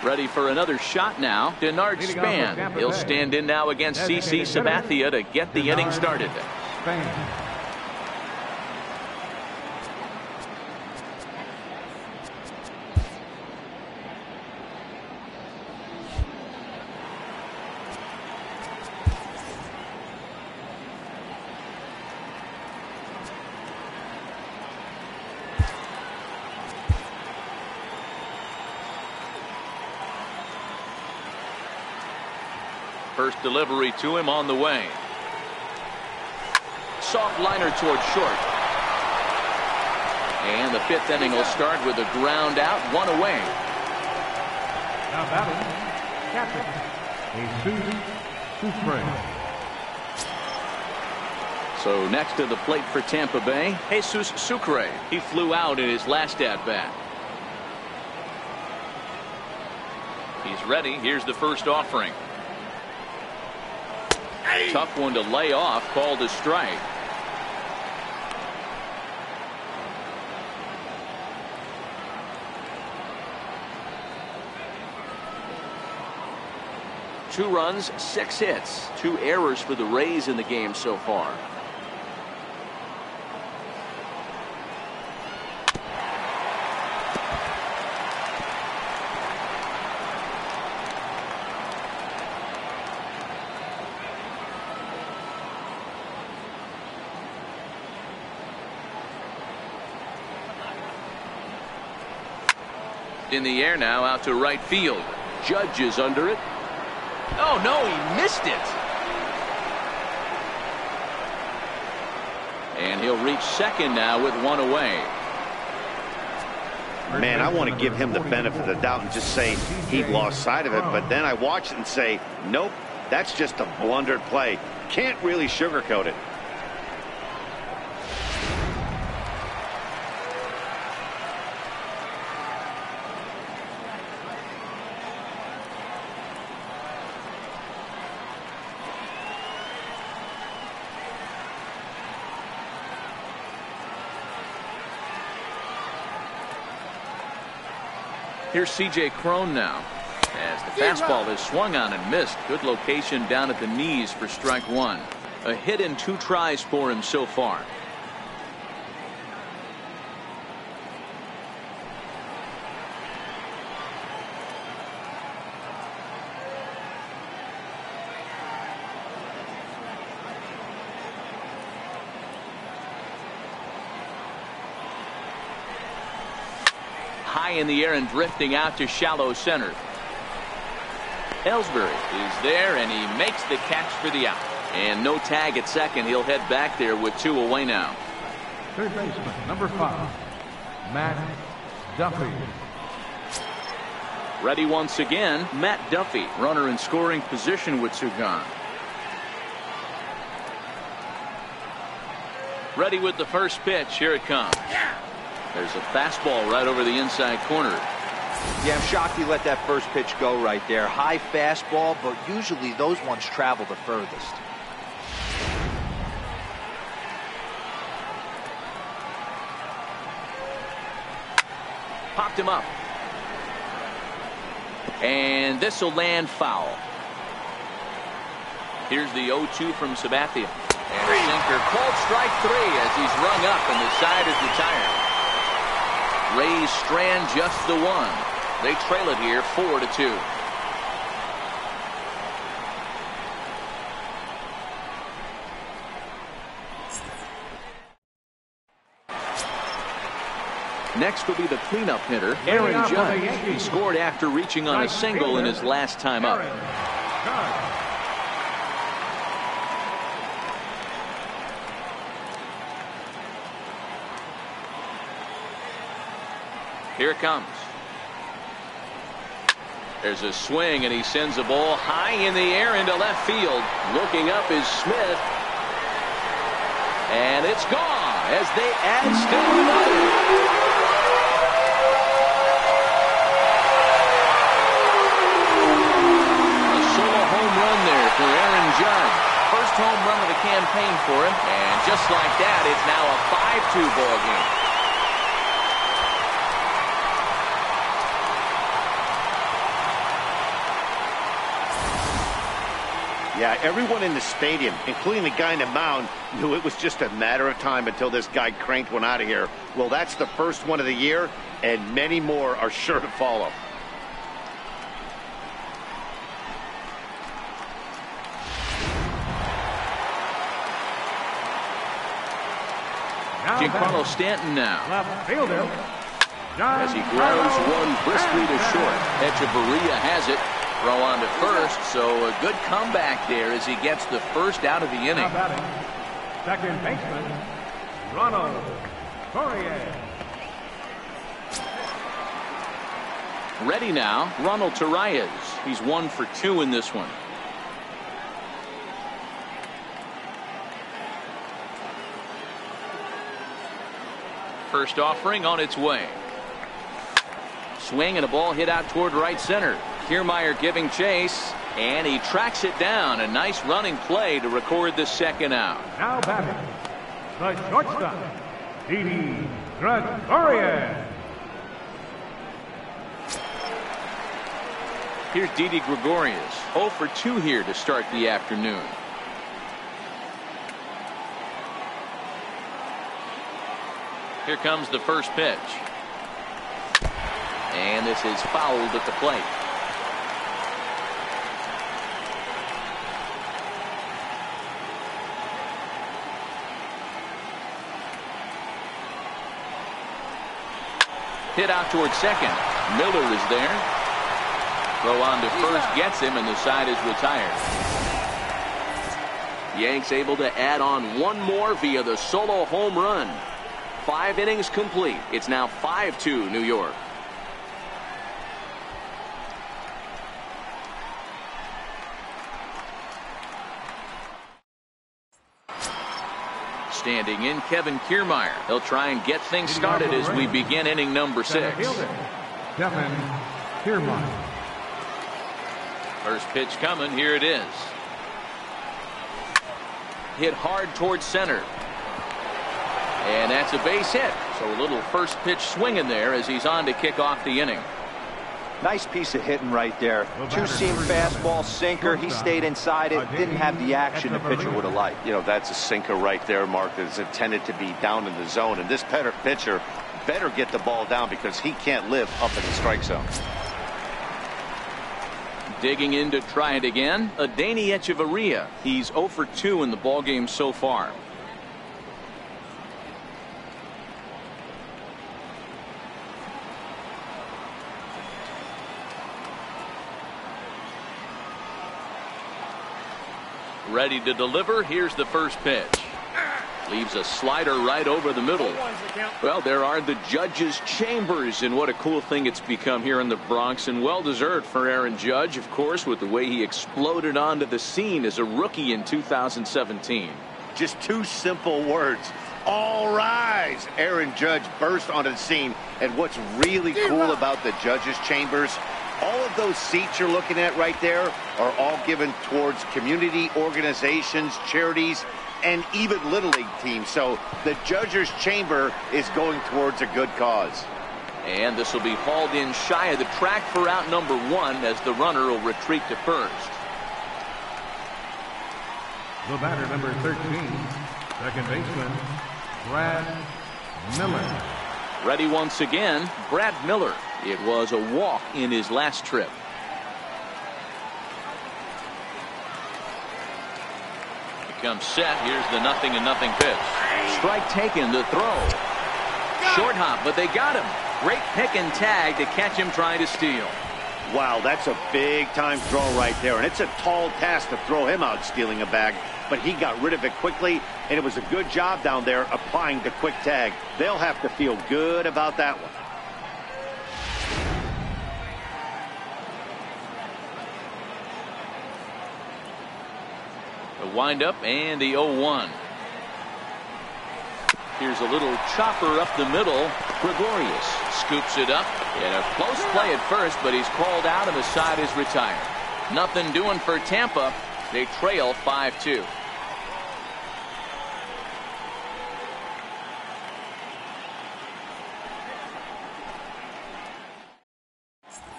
Ready for another shot now. Denard Span. He'll stand in now against CC Sabathia to get the inning started. First delivery to him on the way. Soft liner toward short. And the 5th inning will start with a ground out, 1 away. Now batting, catcher, Jesus Sucre. So next to the plate for Tampa Bay, Jesus Sucre. He flew out in his last at-bat. He's ready. Here's the first offering. Tough one to lay off, called a strike. Two runs, 6 hits, 2 errors for the Rays in the game so far. In the air now, out to right field. Judge is under it. Oh no, he missed it. And he'll reach second now with 1 away. Man, I want to give him the benefit of the doubt and just say he lost sight of it, but then I watch it and say, nope, that's just a blundered play. Can't really sugarcoat it. Here's C.J. Cron now. As the fastball is swung on and missed. Good location down at the knees for strike 1. A hit in 2 tries for him so far. high in the air and drifting out to shallow center. Ellsbury is there, and he makes the catch for the out. And no tag at second. He'll head back there with 2 away now. Third baseman, number 5, Matt Duffy. Ready once again, Matt Duffy, runner in scoring position with 2 gone. Ready with the first pitch. Here it comes. There's a fastball right over the inside corner. Yeah, I'm shocked he let that first pitch go right there. High fastball, but usually those ones travel the furthest. Popped him up. And this will land foul. Here's the 0-2 from Sabathia. And a sinker called strike 3 as he's rung up and the side is retired. Rays strand just the 1. They trail it here 4-2. Next will be the cleanup hitter, Aaron Judge. He scored after reaching on a single in his last time up. Here it comes. There's a swing, and he sends a ball high in the air into left field. Looking up is Smith. And it's gone as they add still another. For Aaron Judge. First home run of the campaign for him. And just like that, it's now a 5-2 ball game. Yeah, everyone in the stadium, including the guy in the mound, knew it was just a matter of time until this guy cranked one out of here. Well, that's the first one of the year, and many more are sure to follow. Giancarlo Stanton now. Left fielder, As he grounds one briskly to short. Echeverria has it. Throw on to first, so a good comeback there as he gets the first out of the inning. second baseman, Ronald Torres. Ready now, Ronald Torres. He's 1 for 2 in this one. First offering on its way. Swing and a ball hit out toward right center. Kiermaier giving chase, and he tracks it down. A nice running play to record the second out. Now batting, the shortstop, Didi Gregorius. Here's Didi Gregorius, 0 for 2 here to start the afternoon. Here comes the first pitch. And this is fouled at the plate. Hit out towards second. Miller is there. Throw on to first gets him, and the side is retired. Yanks able to add on one more via the solo home run. 5 innings complete. It's now 5-2 New York. Standing in, Kevin Kiermaier. He'll try and get things started as we begin inning number 6. Kevin Kiermaier. First pitch coming. Here it is. Hit hard towards center. And that's a base hit. So a little first pitch swing in there as he's on to kick off the inning. Nice piece of hitting right there. 2-seam fastball, sinker. He stayed inside it. Didn't have the action the pitcher would have liked. You know, that's a sinker right there, Mark, that's intended to be down in the zone. And this pitcher better get the ball down because he can't live up in the strike zone. Digging in to try it again, Adeiny Echeverria. He's 0 for 2 in the ballgame so far. Ready to deliver. Here's the first pitch. Leaves a slider right over the middle. Well, there are the judges' chambers, and what a cool thing it's become here in the Bronx, and well deserved for Aaron Judge, of course, with the way he exploded onto the scene as a rookie in 2017. Just two simple words. All rise. Aaron Judge burst onto the scene, and what's really cool about the judges' chambers, all of those seats you're looking at right there are all given towards community organizations, charities, and even Little League teams. So the judges' chamber is going towards a good cause. And this will be hauled in shy of the track for out number 1 as the runner will retreat to first. The batter, number 13, second baseman, Brad Miller. Ready once again, Brad Miller. It was a walk in his last trip. Comes set. Here's the 0-0 pitch. Strike taken. The throw. Short hop, but they got him. Great pick and tag to catch him trying to steal. Wow, that's a big time throw right there, and it's a tall task to throw him out stealing a bag, but he got rid of it quickly, and it was a good job down there applying the quick tag. They'll have to feel good about that one. The windup and the 0-1. Here's a little chopper up the middle. Gregorius scoops it up. And a close play at first, but he's called out and the side is retired. Nothing doing for Tampa. They trail 5-2.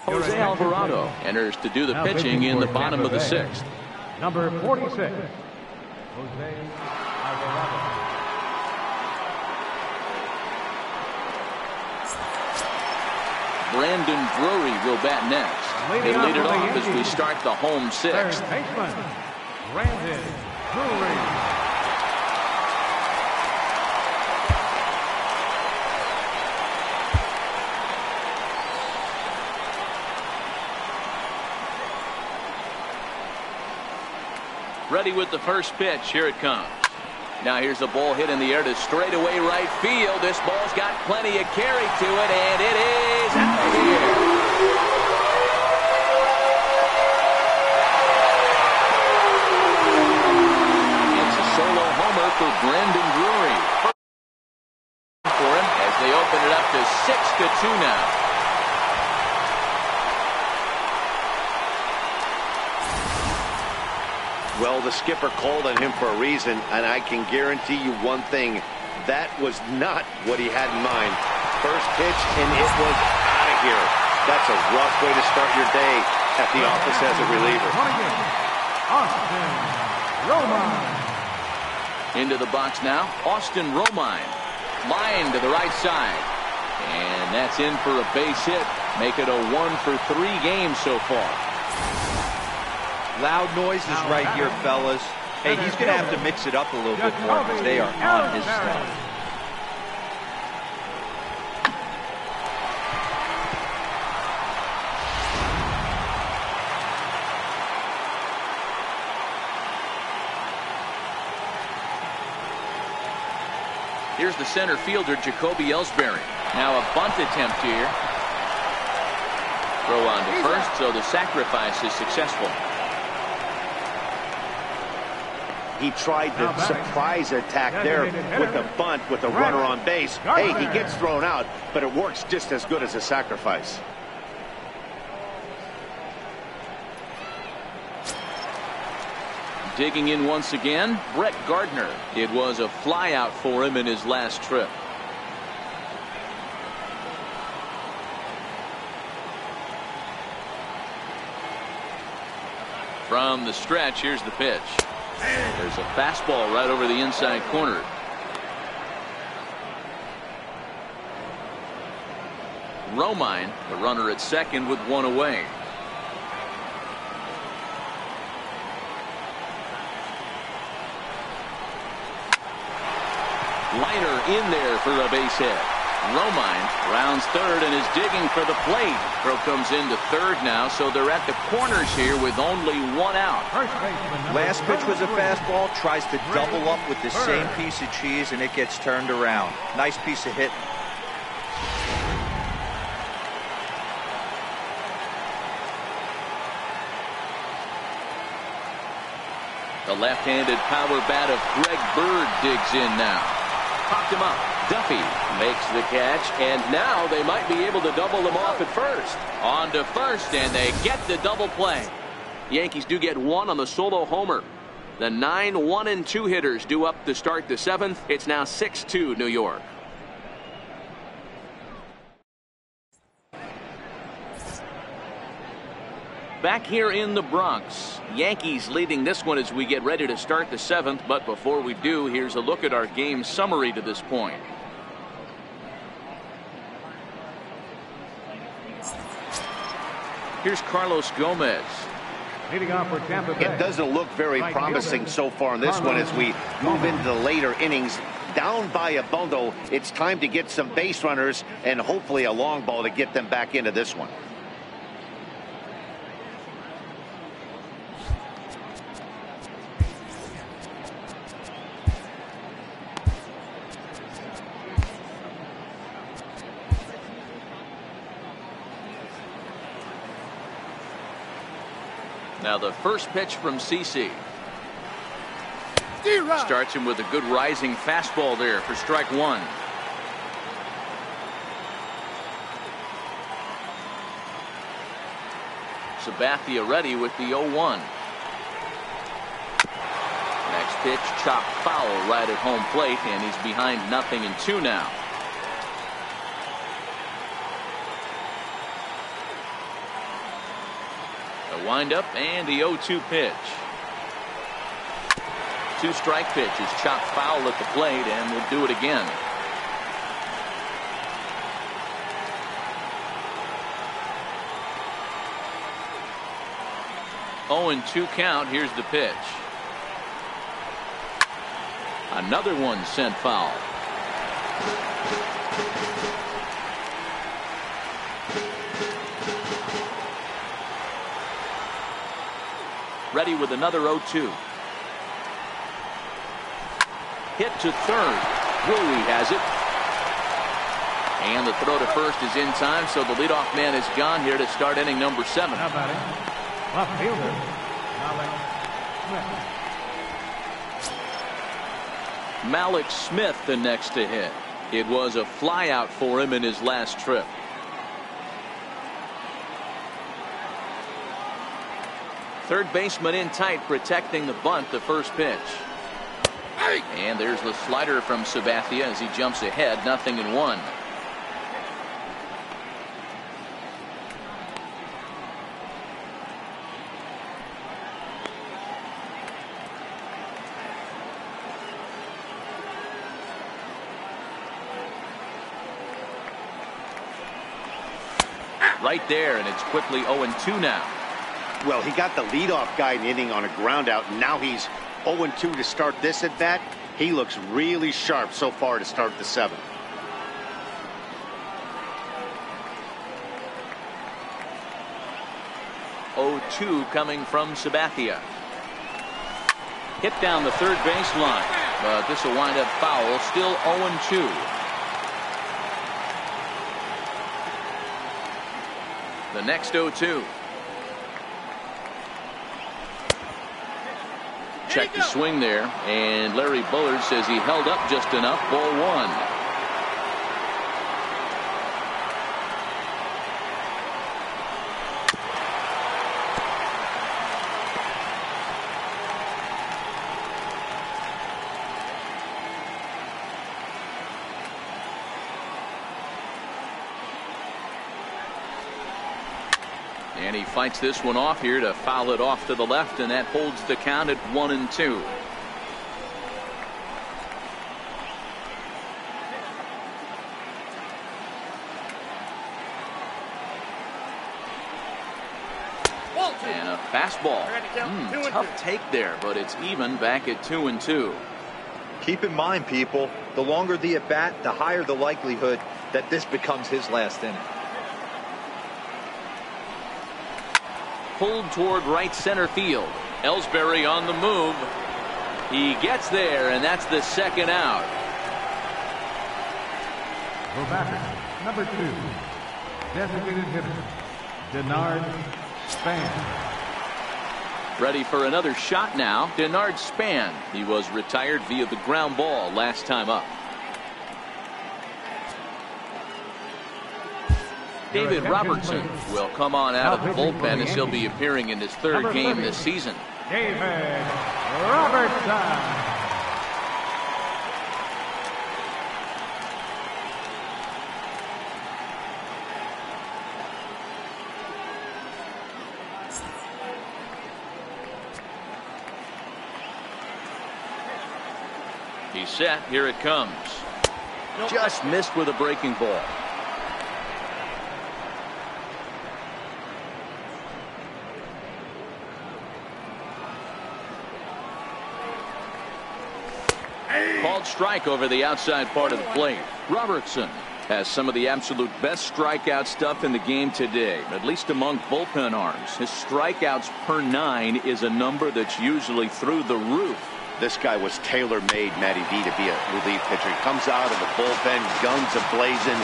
Jose Alvarado enters to do the pitching in the bottom of the 6th. Number 46, Jose Alvarado. Brandon Drury will bat next. He'll lead it off as we start the home 6th. Third baseman, Brandon Drury. Ready with the first pitch. Here it comes. Now here's a ball hit in the air to straightaway right field. This ball's got plenty of carry to it, and it is out of here. It's a solo homer for Brandon Drury. For him as they open it up to 6-2 now. Well, the skipper called on him for a reason, and I can guarantee you one thing. That was not what he had in mind. First pitch, and it was out of here. That's a rough way to start your day at the office as a reliever. Austin Romine. Into the box now, Austin Romine. Line to the right side. And that's in for a base hit. Make it a 1-for-3 game so far. Loud noises right here, fellas. Hey, he's going to have to mix it up a little bit more because they are on his stuff. Here's the center fielder, Jacoby Ellsbury. Now a bunt attempt here. Throw on to first, so the sacrifice is successful. He tried the surprise attack there with the bunt with the runner on base. Hey, he gets thrown out, but it works just as good as a sacrifice. Digging in once again, Brett Gardner. It was a flyout for him in his last trip. From the stretch, here's the pitch. There's a fastball right over the inside corner. Romine, the runner at second with one away. Liner in there for a base hit. Romine rounds third and is digging for the plate. Throw comes into third now, so they're at the corners here with only one out. Last pitch was a fastball. Tries to double up with the same piece of cheese, and it gets turned around. Nice piece of hitting. The left-handed power bat of Greg Bird digs in now. Popped him up. Duffy makes the catch, and now they might be able to double them off at first. On to first, and they get the double play. Yankees do get one on the solo homer. The 9 1-2 hitters due up to start the seventh. It's now 6-2 New York. Back here in the Bronx, Yankees leading this one as we get ready to start the seventh. But before we do, here's a look at our game summary to this point. Here's Carlos Gomez. Leading off for Tampa Bay. It doesn't look very promising so far in this one as we move into the later innings. Down by a bundle, it's time to get some base runners and hopefully a long ball to get them back into this one. Now the first pitch from CC. Starts him with a good rising fastball there for strike one. Sabathia ready with the 0-1. Next pitch chopped foul right at home plate, and he's behind 0-2 now. The windup and the 0-2 pitch. Two-strike pitch is chopped foul at the plate, and we'll do it again. Oh, and 2 count. Here's the pitch. Another one sent foul. Ready with another 0-2. Hit to third. Rui has it. And the throw to first is in time, so the leadoff man is gone here to start inning number 7. How about it? Left fielder, Smith. Malik Smith the next to hit. It was a flyout for him in his last trip. Third baseman in tight, protecting the bunt. The first pitch. And there's the slider from Sabathia as he jumps ahead. 0-1. Right there, and it's quickly 0-2 now. Well, he got the leadoff guy in the inning on a ground out, and now he's 0-2 to start this at bat. He looks really sharp so far to start the 7th. Coming from Sabathia. Hit down the third baseline, but this will wind up foul. Still 0-2. The next 0-2. Check the swing there, and Larry Bullard says he held up just enough. Ball 1. And he fights this one off here to foul it off to the left, and that holds the count at 1-2. And a fastball. Tough take there, but it's even back at 2-2. Keep in mind, people, the longer the at bat, the higher the likelihood that this becomes his last inning. Pulled toward right center field. Ellsbury on the move. He gets there, and that's the second out. The batter, number 2, designated hitter, Denard Span. Ready for another shot now. Denard Span. He was retired via the ground ball last time up. David Robertson will come on out of the bullpen as he'll be appearing in his third game this season. David Robertson. He's set. Here it comes. Just missed with a breaking ball. Called strike over the outside part of the plate. Robertson has some of the absolute best strikeout stuff in the game today, at least among bullpen arms. His strikeouts per 9 is a number that's usually through the roof. This guy was tailor-made, Matty V, to be a relief pitcher. He comes out of the bullpen, guns a-blazing,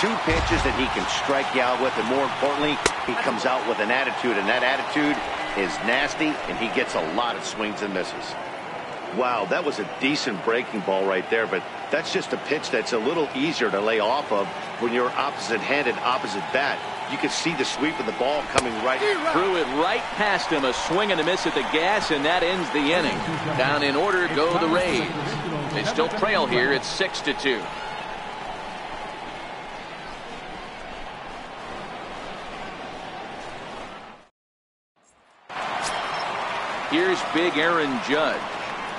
2 pitches that he can strike you out with, and more importantly, he comes out with an attitude, and that attitude is nasty, and he gets a lot of swings and misses. Wow, that was a decent breaking ball right there, but that's just a pitch that's a little easier to lay off of when you're opposite-handed, opposite bat. You can see the sweep of the ball coming right. Threw it right past him, a swing and a miss at the gas, and that ends the inning. Down in order go the Rays. They still trail here. It's 6-2. Here's big Aaron Judge.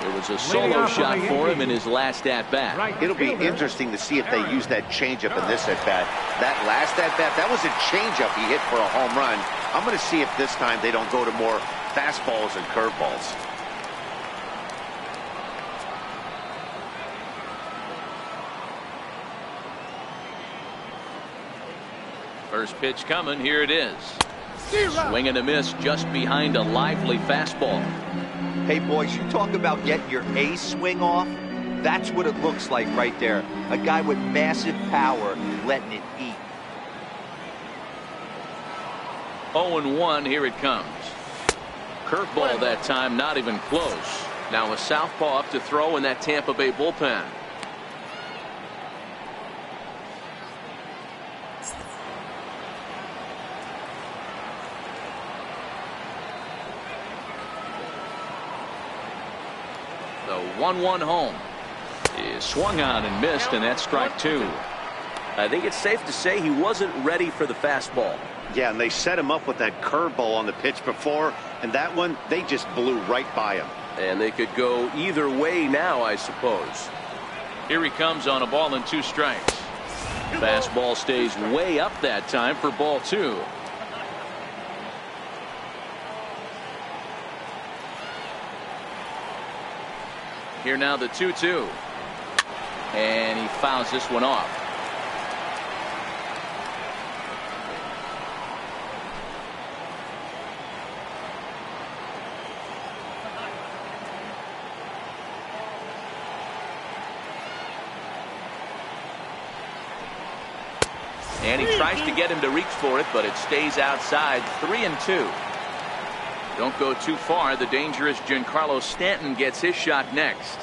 It was a solo shot for him in his last at-bat. It'll be interesting to see if they use that changeup in this at-bat. That last at-bat, that was a changeup he hit for a home run. I'm going to see if this time they don't go to more fastballs and curveballs. First pitch coming. Here it is. Swing and a miss just behind a lively fastball. Hey, boys, you talk about getting your A swing off. That's what it looks like right there. A guy with massive power letting it eat. 0-1. Here it comes. Curveball that time, not even close. Now a southpaw up to throw in that Tampa Bay bullpen. The 1-1 home is swung on and missed, and that's strike 2. I think it's safe to say he wasn't ready for the fastball. Yeah, and they set him up with that curveball on the pitch before, and that one, they just blew right by him. And they could go either way now, I suppose. Here he comes on a ball and 2 strikes. Fastball stays way up that time for ball 2. Here now the 2-2. And he fouls this one off. And he tries to get him to reach for it, but it stays outside. 3-2. Don't go too far. The dangerous Giancarlo Stanton gets his shot next.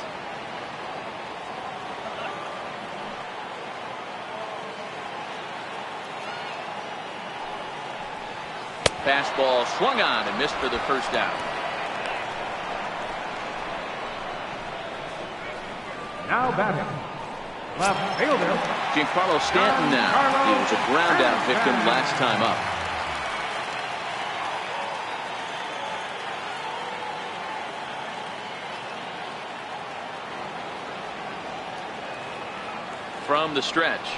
Fastball swung on and missed for the first out. Now batting, left fielder Giancarlo Stanton now. He was a ground out victim last time up. From the stretch.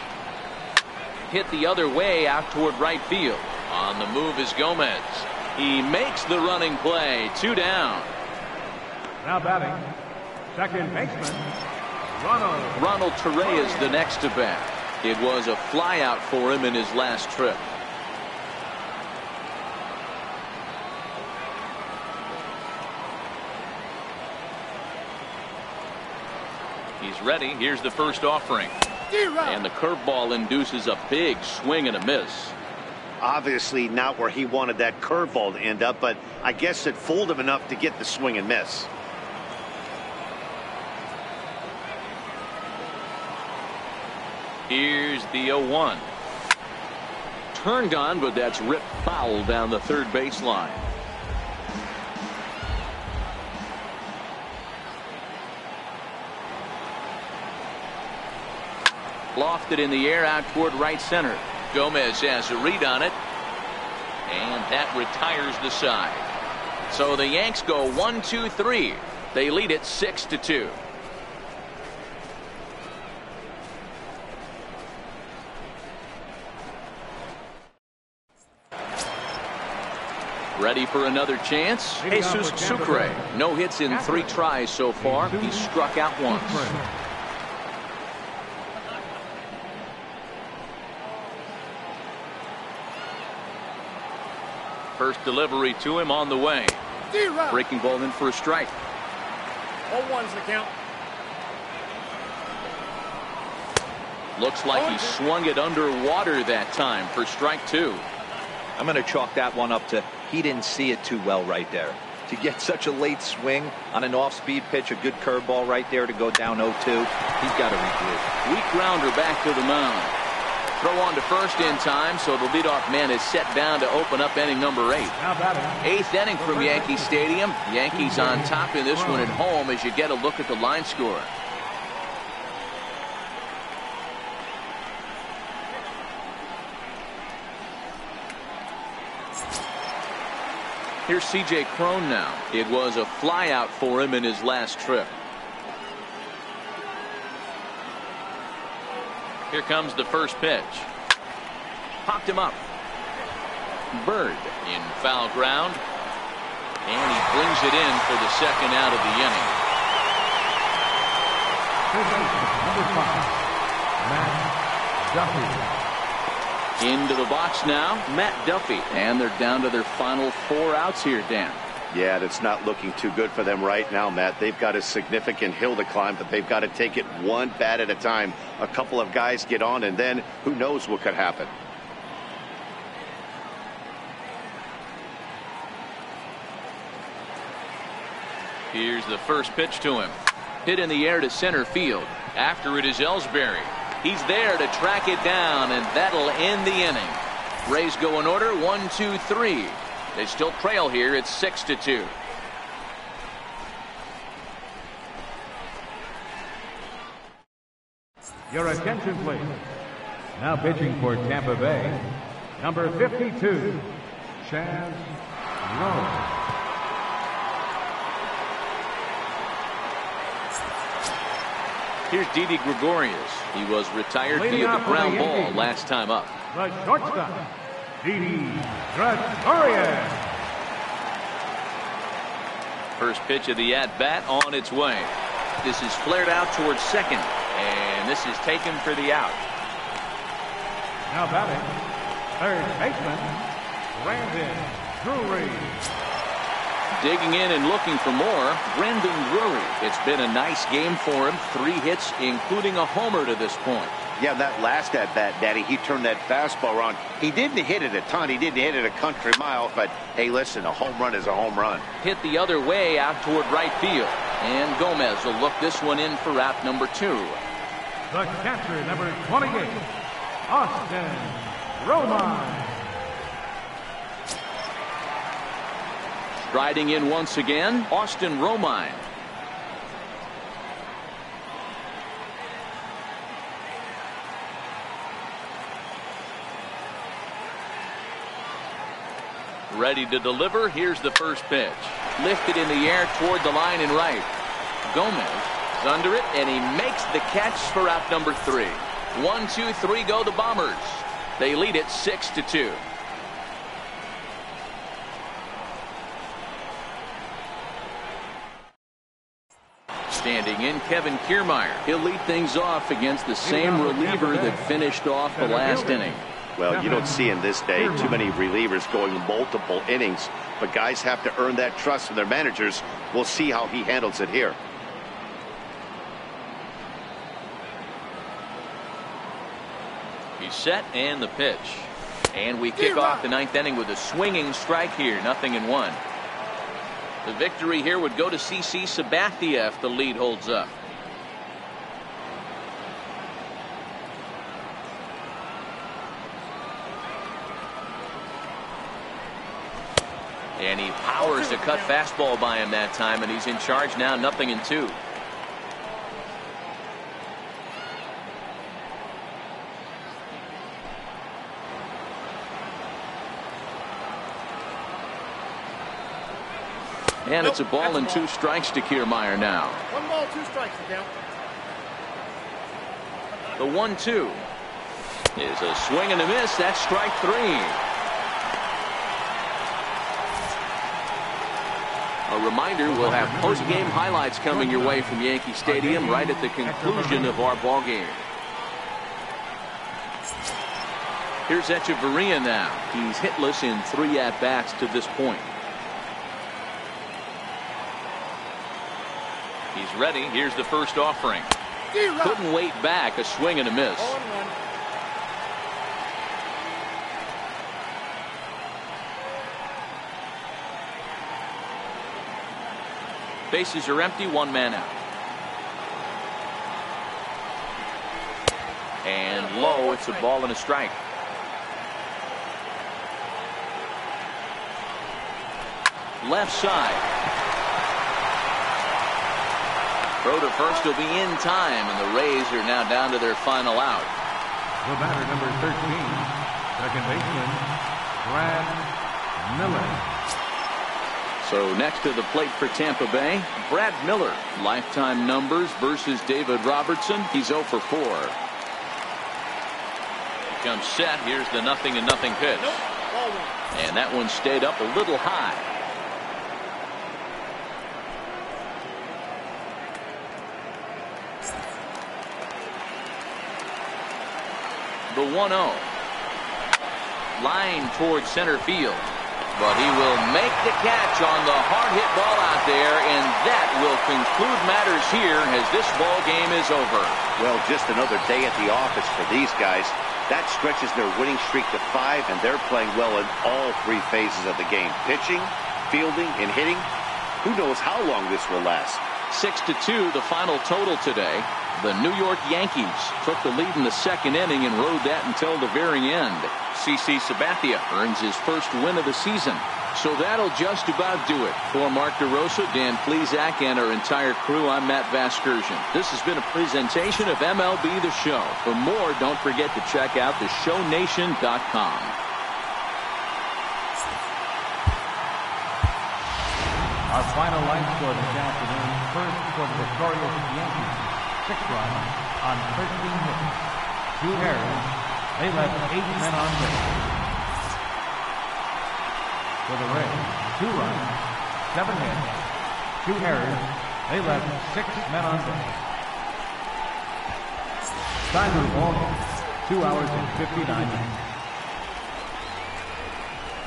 Hit the other way out toward right field. On the move is Gomez. He makes the running play. 2 down. Now batting, second baseman, Ronald Torrey is the next to bat. It was a flyout for him in his last trip. He's ready. Here's the first offering. And the curveball induces a big swing and a miss. Obviously not where he wanted that curveball to end up, but I guess it fooled him enough to get the swing and miss. Here's the 0-1. Turned on, but that's ripped foul down the third baseline. Lofted in the air out toward right center. Gomez has a read on it, and that retires the side. So the Yanks go 1-2-3. They lead it 6-2. Ready for another chance? Jesus Sucre. No hits in 3 tries so far. He's struck out once. First delivery to him on the way. Breaking ball in for a strike. 0-1's the count. Looks like he swung it underwater that time for strike 2. I'm going to chalk that one up to he didn't see it too well right there. To get such a late swing on an off-speed pitch, a good curveball right there to go down 0-2, he's got to regroup. Weak grounder back to the mound. Throw on to first in time, so the leadoff man is set down to open up inning number 8. 8th inning from Yankee Stadium. Yankees on top in this one at home as you get a look at the line score. Here's C.J. Cron now. It was a flyout for him in his last trip. Here comes the first pitch. Popped him up. Bird in foul ground. And he brings it in for the second out of the inning. Number 5, Matt Duffy. Into the box now, Matt Duffy. And they're down to their final 4 outs here, Dan. Yeah, that's not looking too good for them right now, Matt. They've got a significant hill to climb, but they've got to take it one bat at a time. A couple of guys get on, and then who knows what could happen. Here's the first pitch to him. Hit in the air to center field. After it is Ellsbury. He's there to track it down, and that'll end the inning. Rays go in order 1-2-3. They still trail here. It's 6-2. Your attention, please. Now pitching for Tampa Bay, number 52, Chaz Roe. Here's Didi Gregorius. He was retired via the ground ball last time up. The shortstop, Didi Gregorius. First pitch of the at-bat on its way. This is flared out towards second, and this is taken for the out. Now batting, third baseman, Brandon Drury. Digging in and looking for more, Brandon Drury. It's been a nice game for him. 3 hits, including a homer to this point. Yeah, that last at-bat, Daddy, he turned that fastball around. He didn't hit it a ton. He didn't hit it a country mile, but hey, listen, a home run is a home run. Hit the other way out toward right field. And Gomez will look this one in for out number 2. The catcher, number 28, Austin Romine. Striding in once again, Austin Romine. Ready to deliver. Here's the first pitch. Lifted in the air toward the line and right. Gomez is under it, and he makes the catch for out number 3. 1-2-3 go the Bombers. They lead it 6-2. Standing in, Kevin Kiermaier. He'll lead things off against the same reliever that finished off the last inning. Well, you don't see in this day too many relievers going multiple innings, but guys have to earn that trust from their managers. We'll see how he handles it here. He's set, and the pitch. And we kick off the ninth inning with a swinging strike here, 0-1. The victory here would go to CC Sabathia if the lead holds up. And he powers the cut fastball by him that time, and he's in charge now, 0-2. And it's a ball and 2 strikes to Kiermaier now. 1 ball, 2 strikes to count. The 1-2 is a swing and a miss. That's strike 3. A reminder, we'll have post-game highlights coming your way from Yankee Stadium right at the conclusion of our ball game. Here's Echeverria now. He's hitless in 3 at-bats to this point. He's ready. Here's the first offering. Couldn't wait back. A swing and a miss. Bases are empty. 1 man out. And low. It's a ball and a strike. Left side. Throw to first will be in time, and the Rays are now down to their final out. The batter, number 13, second baseman, Brad Miller. So next to the plate for Tampa Bay, Brad Miller. Lifetime numbers versus David Robertson. He's 0 for 4. He comes set. Here's the 0-0 pitch. And that one stayed up a little high. The 1-0. Line towards center field. But he will make the catch on the hard hit ball out there, and that will conclude matters here as this ball game is over. Well, just another day at the office for these guys. That stretches their winning streak to 5, and they're playing well in all 3 phases of the game. Pitching, fielding, and hitting. Who knows how long this will last. 6-2 the final total today. The New York Yankees took the lead in the 2nd inning and rode that until the very end. CC Sabathia earns his first win of the season. So that'll just about do it. For Mark DeRosa, Dan Plesac, and our entire crew, I'm Matt Vasgersian. This has been a presentation of MLB The Show. For more, don't forget to check out theshownation.com. Our final line score this afternoon. First for the victorious Yankees, 6 runs on 13 hits. 2 errors. They left 8 men on base. For the Rays, 2 runs, 7 hits, 2 errors. They left 6 men on base. Time of ball, 2 hours and 59 minutes.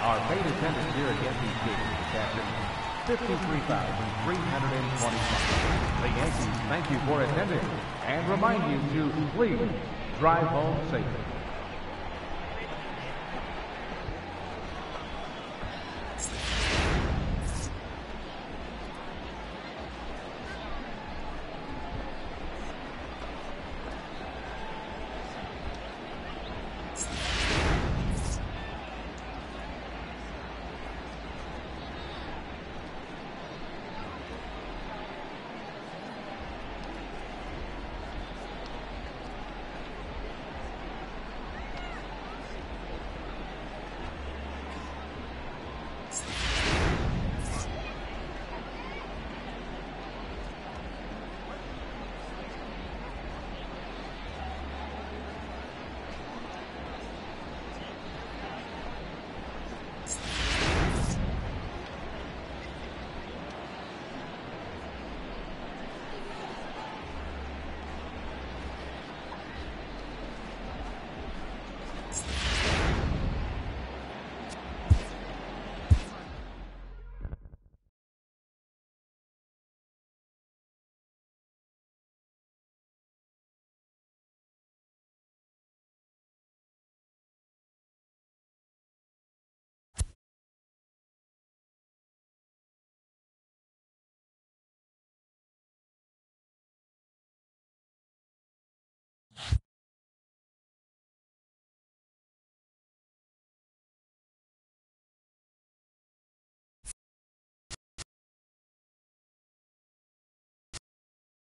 Our paid attendance here at Yankee Stadium this afternoon, 53,325. The Yankees thank you for attending and remind you to please drive home safely.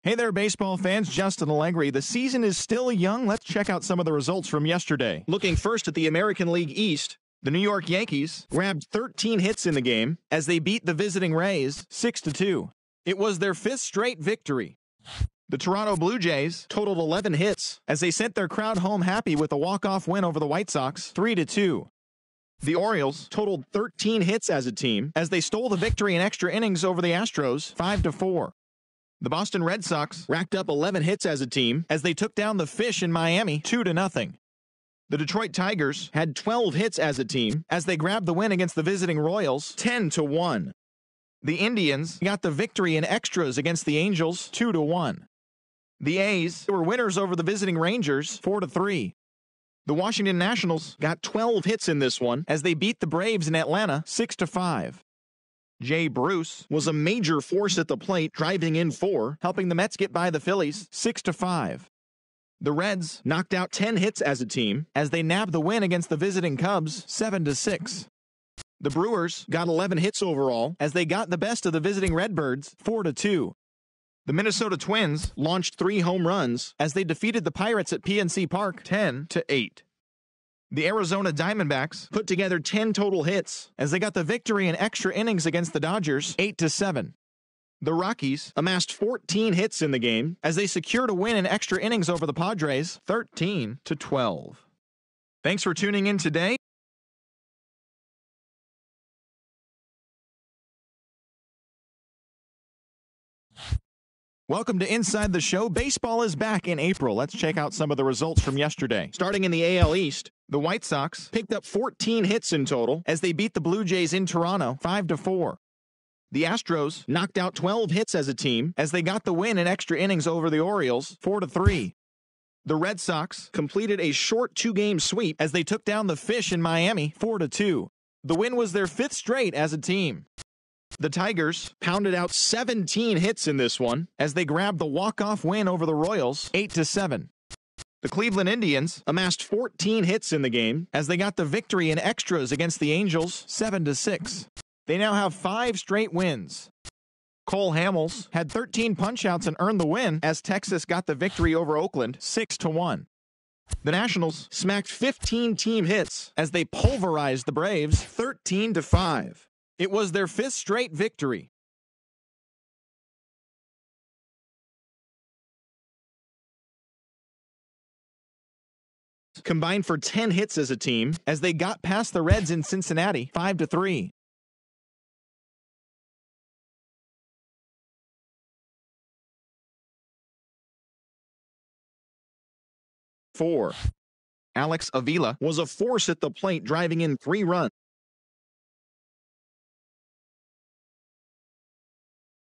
Hey there, baseball fans. Justin Allegri. The season is still young. Let's check out some of the results from yesterday. Looking first at the American League East, the New York Yankees grabbed 13 hits in the game as they beat the visiting Rays 6-2. It was their 5th straight victory. The Toronto Blue Jays totaled 11 hits as they sent their crowd home happy with a walk-off win over the White Sox 3-2. The Orioles totaled 13 hits as a team as they stole the victory in extra innings over the Astros 5-4. The Boston Red Sox racked up 11 hits as a team as they took down the Fish in Miami 2-0. The Detroit Tigers had 12 hits as a team as they grabbed the win against the visiting Royals 10-1. The Indians got the victory in extras against the Angels 2-1. The A's were winners over the visiting Rangers 4-3. The Washington Nationals got 12 hits in this one as they beat the Braves in Atlanta 6-5. Jay Bruce was a major force at the plate, driving in 4, helping the Mets get by the Phillies 6-5. The Reds knocked out 10 hits as a team as they nabbed the win against the visiting Cubs 7-6. The Brewers got 11 hits overall as they got the best of the visiting Redbirds 4-2. The Minnesota Twins launched 3 home runs as they defeated the Pirates at PNC Park 10-8. The Arizona Diamondbacks put together 10 total hits as they got the victory in extra innings against the Dodgers 8-7. The Rockies amassed 14 hits in the game as they secured a win in extra innings over the Padres 13-12. Thanks for tuning in today. Welcome to Inside the Show. Baseball is back in April. Let's check out some of the results from yesterday. Starting in the AL East, the White Sox picked up 14 hits in total as they beat the Blue Jays in Toronto 5-4. The Astros knocked out 12 hits as a team as they got the win in extra innings over the Orioles 4-3. The Red Sox completed a short 2-game sweep as they took down the Fish in Miami 4-2. The win was their 5th straight as a team. The Tigers pounded out 17 hits in this one as they grabbed the walk-off win over the Royals 8-7. The Cleveland Indians amassed 14 hits in the game as they got the victory in extras against the Angels 7-6. They now have 5 straight wins. Cole Hamels had 13 punch-outs and earned the win as Texas got the victory over Oakland 6-1. The Nationals smacked 15 team hits as they pulverized the Braves 13-5. It was their 5th straight victory. Combined for 10 hits as a team as they got past the Reds in Cincinnati 5-3. Alex Avila was a force at the plate, driving in 3 runs.